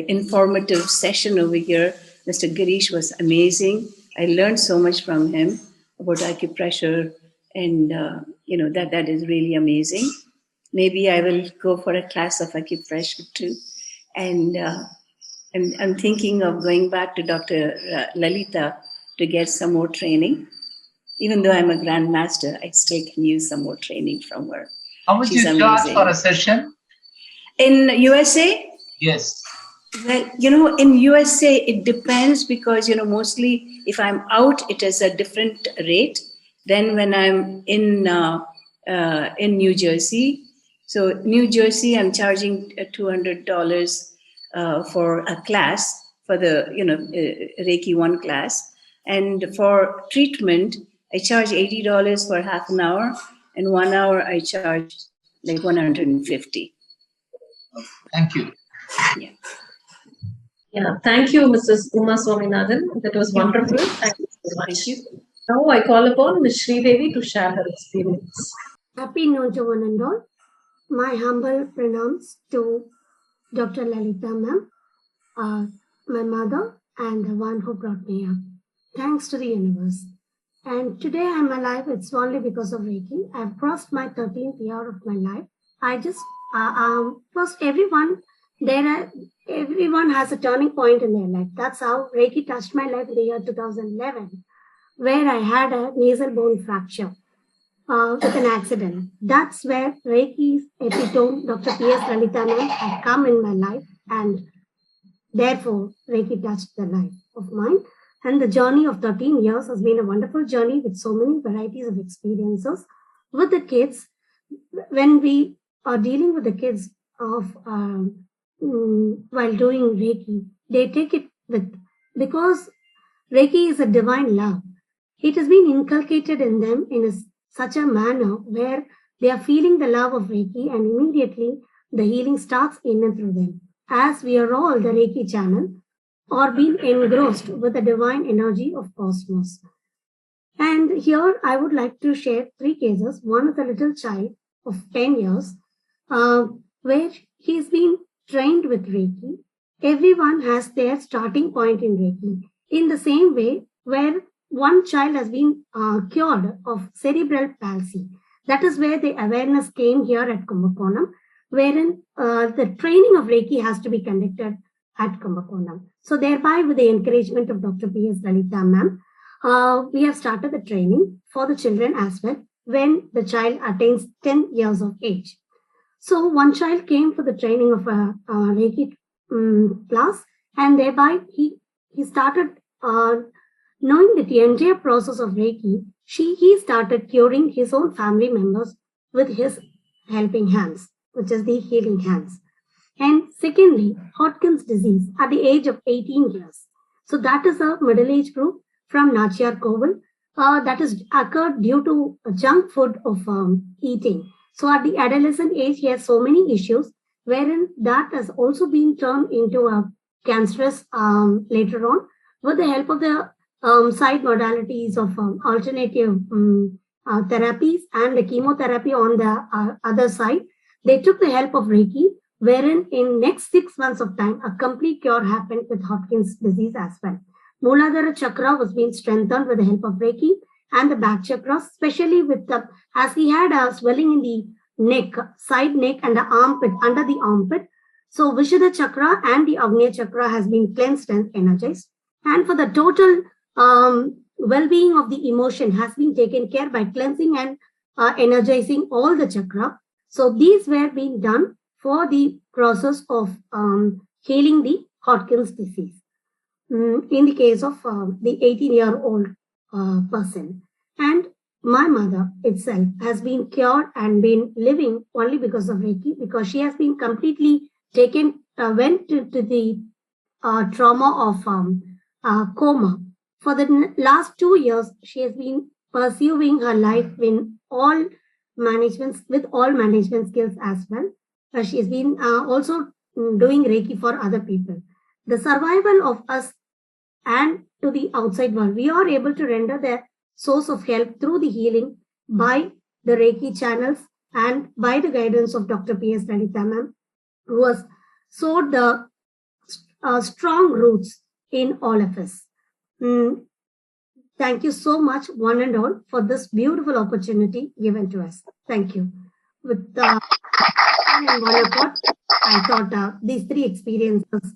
informative session over here. Mr. Gireesh was amazing. I learned so much from him about acupressure, and that is really amazing. Maybe I will go for a class of acupressure too. And I'm thinking of going back to Dr. Lalita to get some more training. Even though I'm a grandmaster, I still can use some more training from her. How much you charge for a session? In USA? Yes. Well, in USA, it depends because, mostly if I'm out, it is a different rate than when I'm in New Jersey. So New Jersey, I'm charging $200 for a class, for the, Reiki 1 class. And for treatment, I charge $80 for half an hour, and 1 hour I charge like $150. Thank you. Yeah. Yeah, thank you, Mrs. Uma Swaminathan. That was wonderful. Thank you so much. Thank you. Now I call upon Ms.Sridevi to share her experience. Happy New to one and all. My humble pronouns to Dr. Lalita ma'am, my mother, and the one who brought me up. Thanks to the universe. And today I'm alive, it's only because of Reiki. I've crossed my 13th year of my life. I just, first everyone has a turning point in their life. That's how Reiki touched my life in the year 2011, where I had a nasal bone fracture with an accident. That's where Reiki's epitome, Dr. P.S. Lalita ma'am, had come in my life, and therefore Reiki touched the life of mine. And the journey of 13 years has been a wonderful journey with so many varieties of experiences with the kids. When we are dealing with the kids while doing Reiki, they take it because Reiki is a divine love. It has been inculcated in them in such a manner where they are feeling the love of Reiki, and immediately the healing starts in and through them. As we are all the Reiki channel, or being engrossed with the divine energy of cosmos. And here I would like to share 3 cases. One is a little child of 10 years, where he's been trained with Reiki. Everyone has their starting point in Reiki. In the same way, where one child has been cured of cerebral palsy. That is where the awareness came here at Kumbakonam, wherein the training of Reiki has to be conducted at Kumbakonam. So thereby, with the encouragement of Dr. P.S. Lalita ma'am, we have started the training for the children as well when the child attains 10 years of age. So one child came for the training of a Reiki class, and thereby he started knowing that the entire process of Reiki, he started curing his own family members with his helping hands, which is the healing hands. And secondly, Hodgkin's disease at the age of 18 years. So that is a middle age group from Nachiyar Koval that is occurred due to junk food of eating. So at the adolescent age, he has so many issues, wherein that has also been turned into a cancerous later on with the help of the side modalities of alternative therapies and the chemotherapy on the other side. They took the help of Reiki, wherein in next 6 months of time, a complete cure happened with Hodgkin's disease as well. Mooladhara chakra was being strengthened with the help of Reiki, and the back chakras, especially with as he had a swelling in the neck, side neck, and the armpit, under the armpit. So Vishuddha chakra and the Agnya chakra has been cleansed and energized. And for the total well-being of the emotion has been taken care by cleansing and energizing all the chakra. So these were being done for the process of healing the Hodgkin's disease in the case of the 18-year-old person. And my mother itself has been cured and been living only because of Reiki, because she has been completely went to the trauma of coma. For the last 2 years, she has been pursuing her life with all management skills as well. She has been also doing Reiki for other people. The survival of us and to the outside world, we are able to render their source of help through the healing by the Reiki channels and by the guidance of Dr. P.S. Lalita ma'am, who has sowed the strong roots in all of us. Thank you so much, one and all, for this beautiful opportunity given to us. Thank you. With one accord, I thought these 3 experiences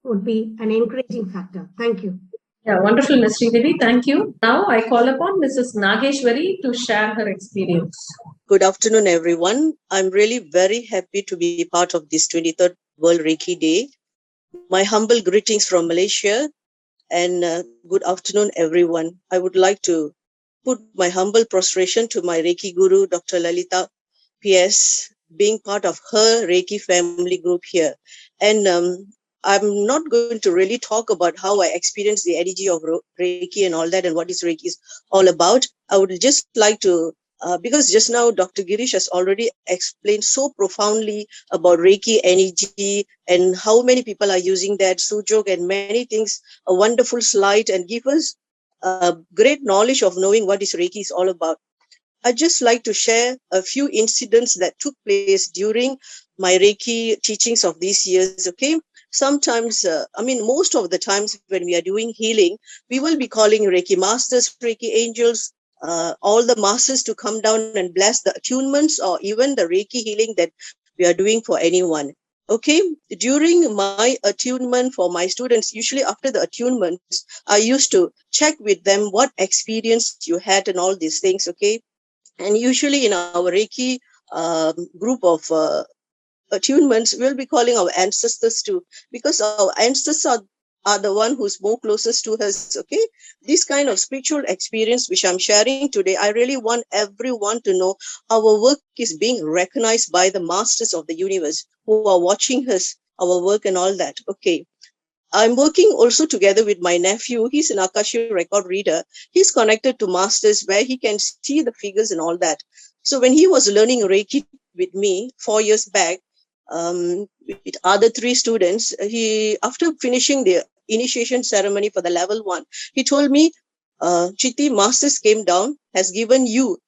would be an encouraging factor. Thank you. Yeah, wonderful, Ms.Sridevi. Thank you. Now I call upon Mrs. Nageshwari to share her experience. Good afternoon, everyone. I'm really very happy to be part of this 23rd World Reiki Day. My humble greetings from Malaysia and good afternoon, everyone. I would like to put my humble prostration to my Reiki Guru, Dr. Lalita P.S., being part of her Reiki family group here. And I'm not going to really talk about how I experienced the energy of Reiki and all that and what is Reiki is all about. I would just like to, because just now Dr. Gireesh has already explained so profoundly about Reiki energy and how many people are using that, Sujok and many things, a wonderful slide, and give us a great knowledge of knowing what is Reiki is all about. I'd just like to share a few incidents that took place during my Reiki teachings of these years, okay? Sometimes, most of the times when we are doing healing, we will be calling Reiki masters, Reiki angels, all the masters to come down and bless the attunements or even the Reiki healing that we are doing for anyone. Okay, during my attunement for my students, usually after the attunements, I used to check with them what experience you had and all these things, okay? And usually in our Reiki group of attunements, we'll be calling our ancestors too, because our ancestors are the one who's more closest to us, okay? This kind of spiritual experience which I'm sharing today, I really want everyone to know our work is being recognized by the masters of the universe who are watching us, our work and all that, okay? I'm working also together with my nephew. He's an Akashic record reader. He's connected to masters where he can see the figures and all that. So when he was learning Reiki with me 4 years back, with other 3 students, after finishing the initiation ceremony for the level 1, he told me, Chitti, masters came down, has given you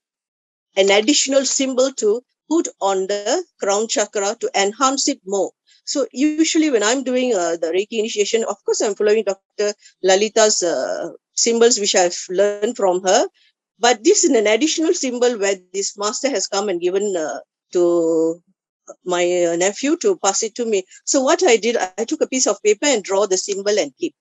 an additional symbol to put on the crown chakra to enhance it more. So usually when I'm doing the Reiki initiation, of course, I'm following Dr. Lalita's symbols, which I've learned from her. But this is an additional symbol where this master has come and given to my nephew to pass it to me. So what I did, I took a piece of paper and draw the symbol and keep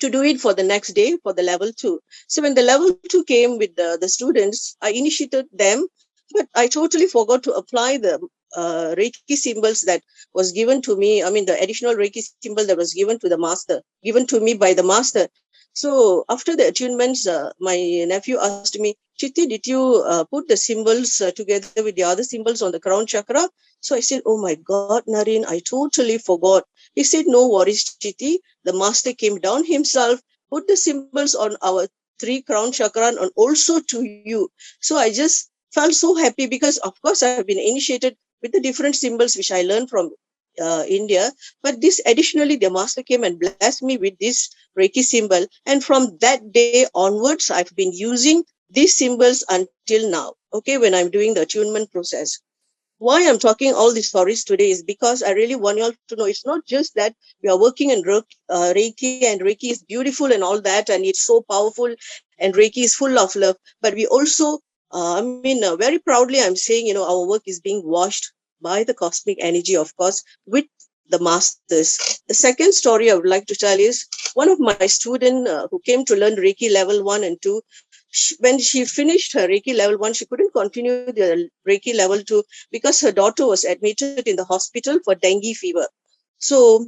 to do it for the next day for the level 2. So when the level 2 came with the students, I initiated them, but I totally forgot to apply the Reiki symbols that was given to me. The additional Reiki symbol that was given to me by the master. So after the attunements, my nephew asked me, Chitti, did you put the symbols together with the other symbols on the crown chakra? So I said, oh my God, Naren, I totally forgot. He said, no worries, Chitti. The master came down himself, put the symbols on our 3 crown chakra and also to you. So I just felt so happy because, of course, I have been initiated with the different symbols which I learned from India. But this additionally, the master came and blessed me with this Reiki symbol. And from that day onwards, I've been using these symbols until now, okay, when I'm doing the attunement process. Why I'm talking all these stories today is because I really want you all to know it's not just that we are working in Reiki and Reiki is beautiful and all that, and it's so powerful and Reiki is full of love. But we also, very proudly, I'm saying, our work is being washed by the cosmic energy, of course, with the masters. The second story I would like to tell is one of my students who came to learn Reiki level 1 and 2. When she finished her Reiki level 1, she couldn't continue the Reiki level 2 because her daughter was admitted in the hospital for dengue fever. So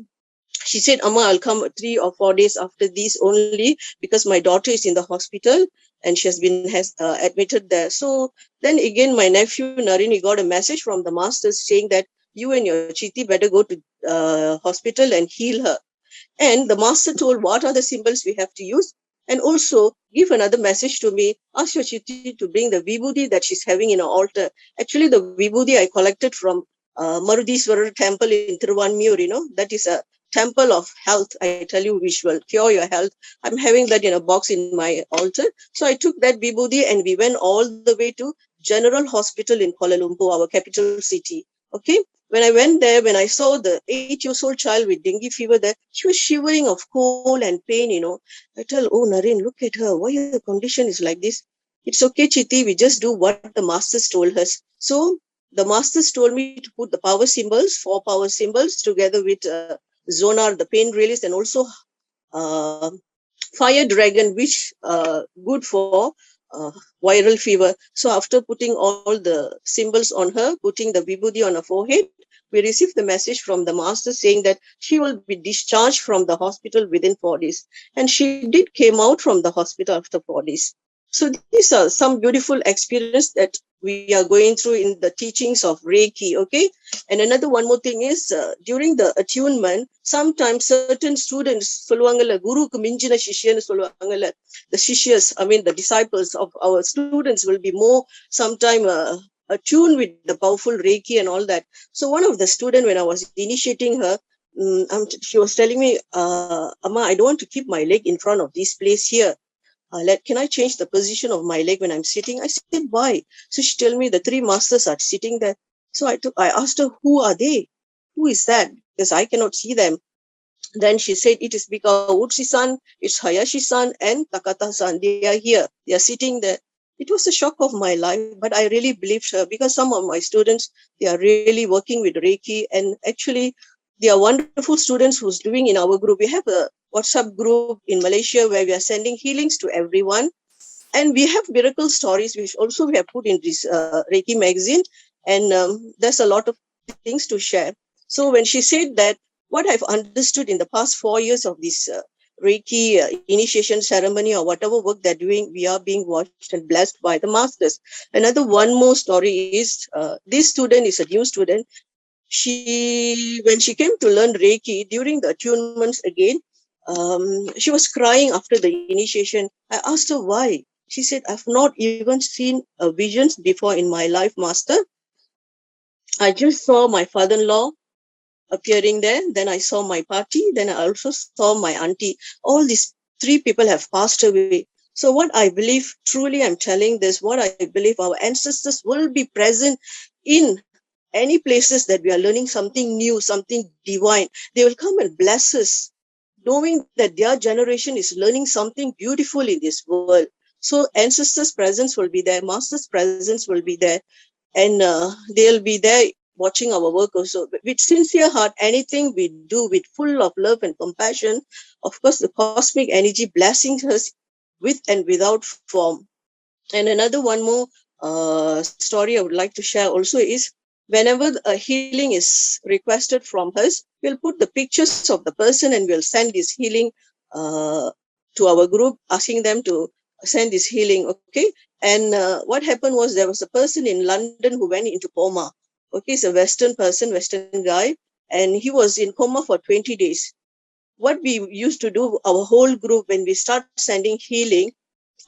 she said, Amma, I'll come 3 or 4 days after this only because my daughter is in the hospital and she has been admitted there. So then again, my nephew Naren, he got a message from the masters saying that you and your Chiti better go to hospital and heal her. And the master told what are the symbols we have to use, and also give another message to me. Ask your Chitti to bring the vibhuti that she's having in her altar. Actually, the vibhuti I collected from Marudiswarar temple in Thiruvanmiyur, that is a temple of health. I tell you, which will cure your health. I'm having that in a box in my altar. So I took that vibhuti and we went all the way to General Hospital in Kuala Lumpur, our capital city. Okay. When I went there, when I saw the 8-year-old child with dengue fever there, she was shivering of cold and pain, I tell, oh, Naren, look at her. Why her condition is like this? It's okay, Chiti. We just do what the masters told us. So the masters told me to put the power symbols, 4 power symbols, together with Zonar, the pain release, and also fire dragon, which good for viral fever. So after putting all the symbols on her, putting the vibhuti on her forehead, we received the message from the master saying that she will be discharged from the hospital within 4 days. And she did came out from the hospital after 4 days. So these are some beautiful experience that we are going through in the teachings of Reiki, okay? And another one more thing is, during the attunement, sometimes certain students, சொல்லுவாங்கல்ல குருக்கு மிஞ்சின சிஷ்யன்னு சொல்லுவாங்கல்ல, the shishyas, the disciples of our students will be more sometime attuned with the powerful Reiki and all that. So one of the students, when I was initiating her, she was telling me, Amma, I don't want to keep my leg in front of this place here. Can I change the position of my leg when I'm sitting? I said, why? So she told me the 3 masters are sitting there. So I asked her, who are they? Who is that? Because I cannot see them. Then she said, it is Bika Utsi-san, it's Hayashi-san and Takata-san. They are here. They are sitting there. It was a shock of my life, but I really believed her because some of my students, they are really working with Reiki, and actually they are wonderful students who's doing in our group. We have a WhatsApp group in Malaysia where we are sending healings to everyone. And we have miracle stories, which also we have put in this Reiki magazine. And there's a lot of things to share. So when she said that, what I've understood in the past 4 years of this Reiki initiation ceremony or whatever work they're doing, we are being watched and blessed by the masters. Another one more story is, this student is a new student. When she came to learn Reiki during the attunements again, she was crying after the initiation. I asked her why. She said, I've not even seen visions before in my life, master. I just saw my father-in-law appearing there. Then I saw my party. Then I also saw my auntie. All these 3 people have passed away. So what I believe, truly I'm telling this, what I believe our ancestors will be present in any places that we are learning something new, something divine. They will come and bless us, knowing that their generation is learning something beautiful in this world. So ancestors' presence will be there, masters' presence will be there, and they'll be there watching our work also. With sincere heart, anything we do with full of love and compassion, of course, the cosmic energy blessing us with and without form. And another one more story I would like to share also is, whenever a healing is requested from us, we'll put the pictures of the person and we'll send this healing to our group, asking them to send this healing, okay? And what happened was, there was a person in London who went into coma. Okay, he's a Western person, Western guy, and he was in coma for 20 days. What we used to do, our whole group, when we start sending healing,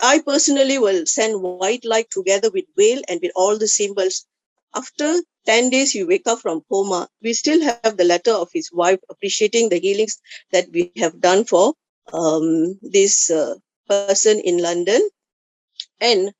I personally will send white light together with veil and with all the symbols. After 10 days, you wake up from coma. We still have the letter of his wife appreciating the healings that we have done for this person in London. And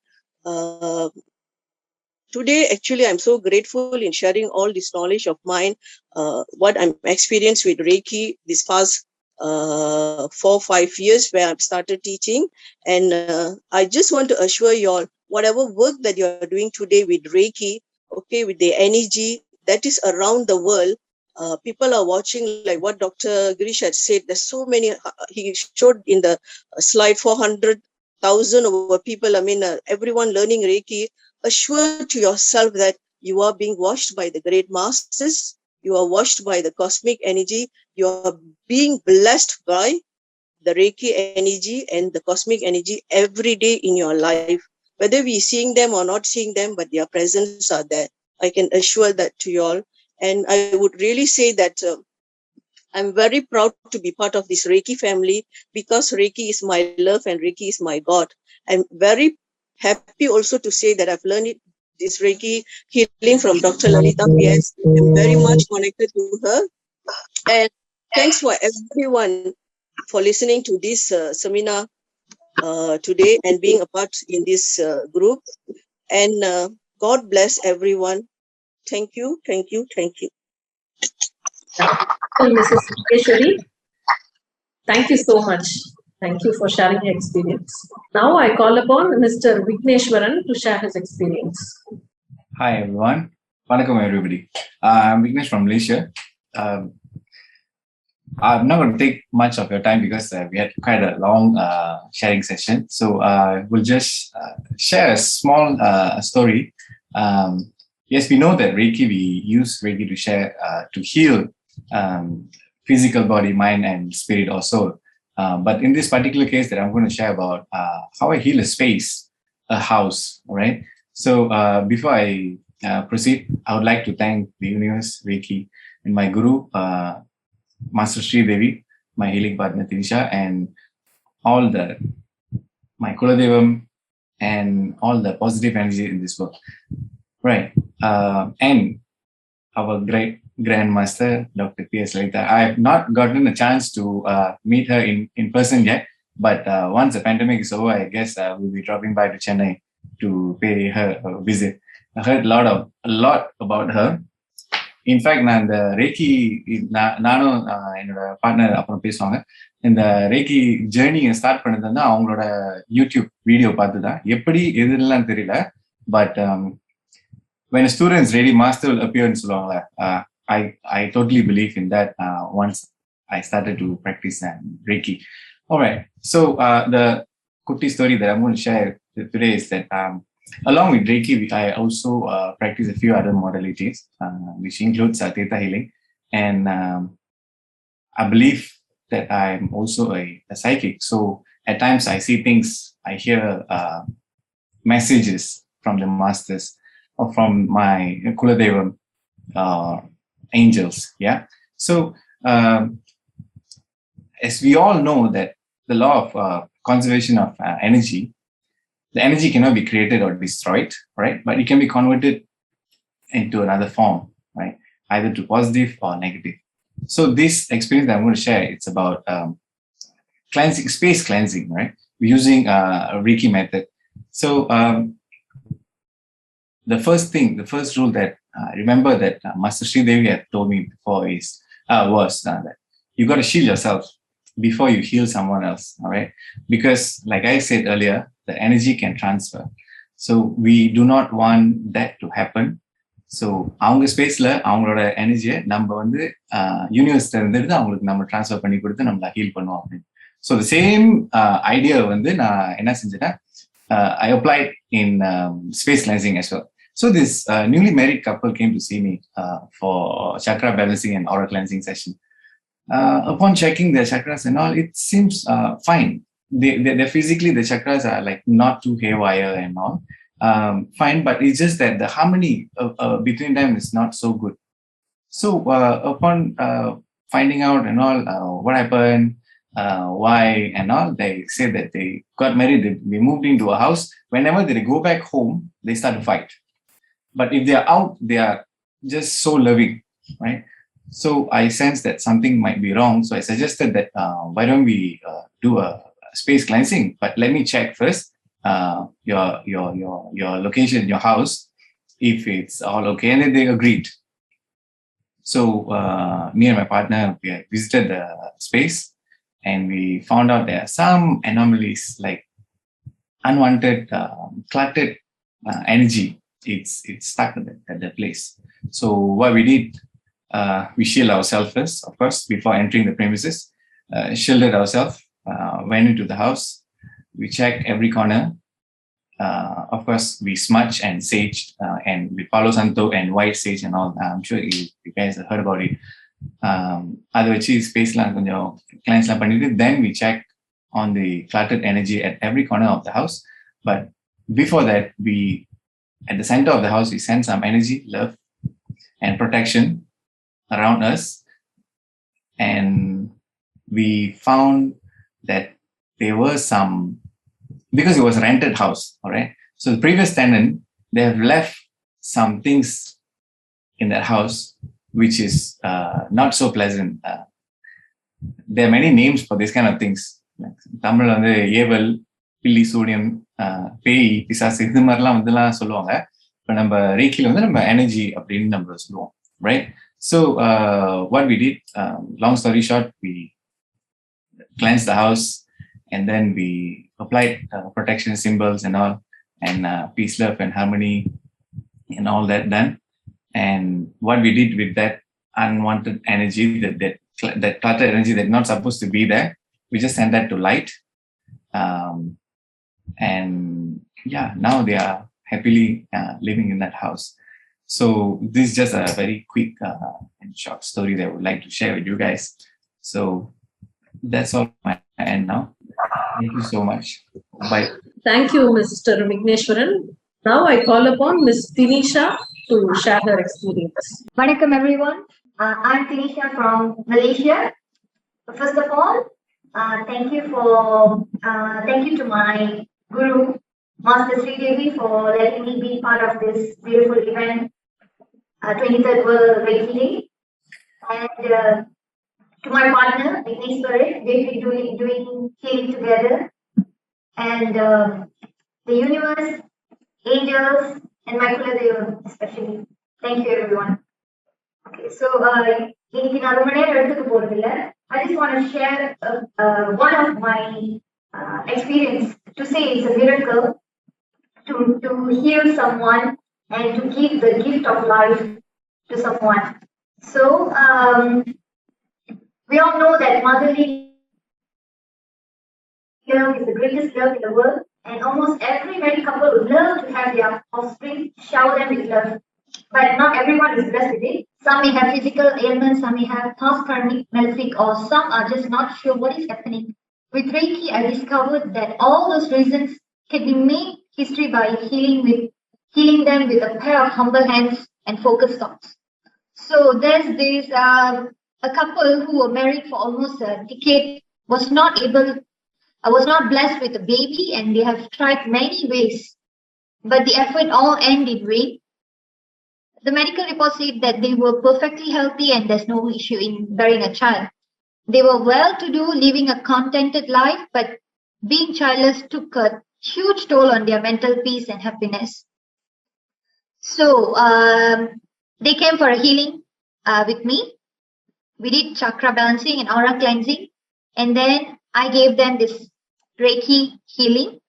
today, actually, I'm so grateful in sharing all this knowledge of mine, what I'm experienced with Reiki this past 4-5 years where I've started teaching. And I just want to assure you all, whatever work that you're doing today with Reiki, okay, with the energy that is around the world, people are watching, like what Dr. Gireesh had said. There's so many, he showed in the slide, 400,000 over people. Everyone learning Reiki. Assure to yourself that you are being watched by the great masters. You are washed by the cosmic energy. You are being blessed by the Reiki energy and the cosmic energy every day in your life. Whether we seeing them or not seeing them, but their presence are there. I can assure that to you all. And I would really say that I'm very proud to be part of this Reiki family because Reiki is my love and Reiki is my God. I'm very happy also to say that I've learned this Reiki healing from Dr. Lalita G.S. I'm very much connected to her. And thanks for everyone for listening to this seminar today and being a part in this group. And God bless everyone. Thank you, thank you, thank you. Mrs. Nageshwari, thank you so much. Thank you for sharing your experience. Now I call upon Mr. Vickneswaran to share his experience. Hi everyone. Vanakkam everybody. I'm Vicknesh from Malaysia. I'm not going to take much of your time because we had quite a long sharing session. So we'll just share a small story. Yes, we know that Reiki, we use Reiki to share, to heal physical body, mind, and spirit or soul. But in this particular case that I'm going to share about how I heal a space, a house, all right? So before I proceed, I would like to thank the universe, Reiki, and my guru, Ms.Sridevi, my healing partner, Tinisha, and all my Kuladevam, and all the positive energy in this world. Right. And our great grandmaster, Dr. P.S. Lalita. I have not gotten a chance to meet her in person yet, but once the pandemic is over, I guess we'll be dropping by to Chennai to pay her a visit. I heard a lot about her. In fact, நான் இந்த ரேக்கி நானும் என்னோட partner அப்புறம் பேசுவாங்க. இந்த ரேக்கி ஜேர்னியை start பண்ணதுன்னா அவங்களோட YouTube video பார்த்து தான். எப்படி எதுலாம் தெரியல, but when a student is ready, master will appear ன்னு சொல்லுவாங்களே. I totally believe in that once I started to practice Reiki. All right. So the kutti story that I'm going to share today is that along with Reiki, I also practice a few other modalities, which includes Theta healing. And I believe that I'm also a psychic. So at times I see things, I hear messages from the masters or from my Kuladevam angels. Yeah. So as we all know that the law of conservation of energy, the energy cannot be created or destroyed, right? But it can be converted into another form, right? Either to positive or negative. So this experience that I'm going to share, it's about cleansing, space cleansing, right? We're using a Reiki method. So the first rule that remember that Master Sridevi had told me before was that you got to shield yourself before you heal someone else, all right? Because like I said earlier, the energy can transfer. So we do not want that to happen. So அவங்க ஸ்பேஸ்ல அவங்களோட எனர்ஜியை நம்ம வந்து யூனிவர்ஸ்ல இருந்துட்டு அவங்களுக்கு நம்ம transfer பண்ணி கொடுத்து நம்மள ஹீல் பண்ணுவோம் அப்படின்னு. ஸோ த சேம் ஐடியா வந்து நான் என்ன செஞ்சேன்னா I applied in space cleansing as well. So this newly married couple came to see me for chakra balancing and aura cleansing session. Upon checking their chakras and all, it seems fine. They're physically, the chakras are like not too haywire and all. Fine, but it's just that the harmony between them is not so good. So upon finding out and all what happened, why and all, they say that they got married, they moved into a house. Whenever they go back home, they start to fight. But if they are out, they are just so loving, right? So I sensed that something might be wrong. So I suggested that why don't we do a space cleansing? But let me check first your location, your house, if it's all okay. And then they agreed. So me and my partner, we visited the space and we found out there are some anomalies like unwanted, cluttered energy. It's stuck at the place. So what we did, we shield ourselves first, of course, before entering the premises. Shielded ourselves, went into the house. We checked every corner. of course, we smudge and sage and we Palo Santo and white sage and all. I'm sure you guys have heard about it. அதை வச்சு ஸ்பேஸ்லாம் கொஞ்சம் கிளைன்ஸ்லாம் பண்ணிட்டு then we check on the cluttered energy at every corner of the house. But before that, at the center of the house, we send some energy, love, and protection around us. And we found that there were some, because it was a rented house, all right? So the previous tenant, they have left some things in that house, which is not so pleasant. There are many names for this kind of things. தமிழ்ல வந்து ஏவல், பில்லி, சூனியம், பேய், பிசாசு இது மாதிரிலாம் வந்துலாம் சொல்லுவாங்க. இப்போ நம்ம ரேக்கில வந்து நம்ம எனர்ஜி அப்படின்னு நம்ம சொல்லுவோம், right? So what we did, long story short, we cleansed the house and then we applied protection symbols and all, and peace, love, and harmony, and all that done. And what we did with that unwanted energy, that cluttered energy that's not supposed to be there, we just sent that to light. And yeah, now they are happily living in that house. So this is just a very quick and short story that I would like to share with you guys. So that's all my end now. Thank you so much. Bye. Thank you, Mr. Vickneswaran. Now I call upon Ms. Tinisha to share her experience. Vanakkam everyone. I'm Tinisha from Malaysia. First of all, thank you to my guru, Master Sridevi, for letting me be part of this beautiful event, 23rd World Reiki Day. And to my partner, Vickneswaran, we'll be doing healing together. And the universe, angels, and my Kuladeva especially. Thank you, everyone. Okay, so I just want to share one of my experience to say it's a miracle to heal someone and to give the gift of life to someone. So we all know that motherly love is the greatest love in the world, and almost every married couple would love to have their offspring shower them with love. But not everyone is blessed with it. Some may have physical ailments, some may have past karmic malefic, or some are just not sure what is happening. With Reiki, I discovered that all those reasons can be made history by healing them with a pair of humble hands and focused thoughts. So there's this a couple who were married for almost a decade, was not blessed with a baby, and they have tried many ways, but the effort all ended in vain. The medical report said that they were perfectly healthy and there's no issue in bearing a child. They were well-to-do, living a contented life, but being childless took a huge toll on their mental peace and happiness. So they came for a healing with me. We did chakra balancing and aura cleansing, and then I gave them this Reiki healing.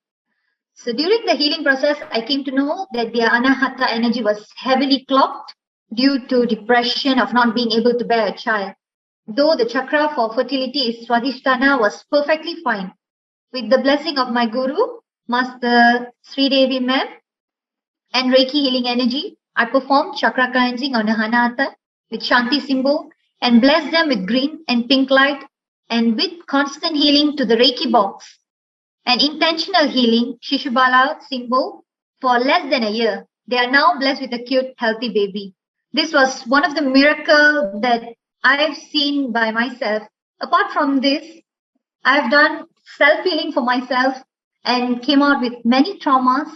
So during the healing process, I came to know that their anahata energy was heavily clogged due to depression of not being able to bear a child. Though the chakra for fertility is Swadhisthana was perfectly fine. With the blessing of my guru, Master Sridevi ma'am, and Reiki healing energy, I performed chakra cleansing on the anahata with Shanti symbol and blessed them with green and pink light, and with constant healing to the Reiki box. An intentional healing, Shishubala symbol, for less than a year. They are now blessed with a cute, healthy baby. This was one of the miracles that I've seen by myself. Apart from this, I've done self-healing for myself and came out from many traumas,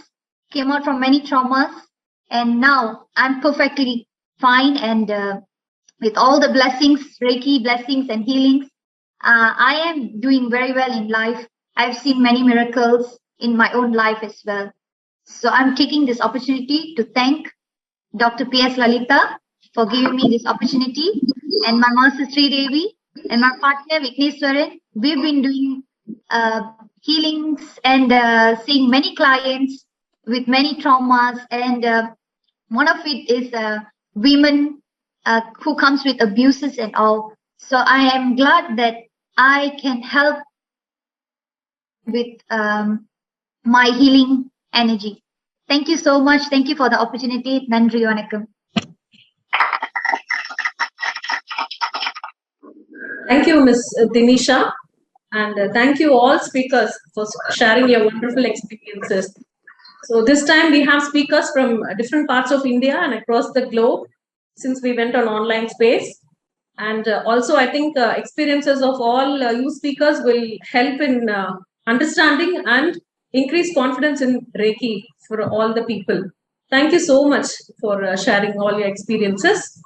and now I'm perfectly fine, and with all the blessings, Reiki blessings and healings, I am doing very well in life. I've seen many miracles in my own life as well. So I'm taking this opportunity to thank Dr. P.S. Lalita for giving me this opportunity, and my Master Sridevi and my partner Vickneswaran. We've been doing healings and seeing many clients with many traumas, and one of it is women who comes with abuses and all. So I am glad that I can help with my healing energy. Thank you so much. Thank you for the opportunity. Nandri Vanakkam. Thank you, Ms. Dinisha. And thank you all speakers for sharing your wonderful experiences. So this time we have speakers from different parts of India and across the globe, since we went on online space. And also I think experiences of all you speakers will help in understanding and increase confidence in Reiki for all the people. Thank you so much for sharing all your experiences.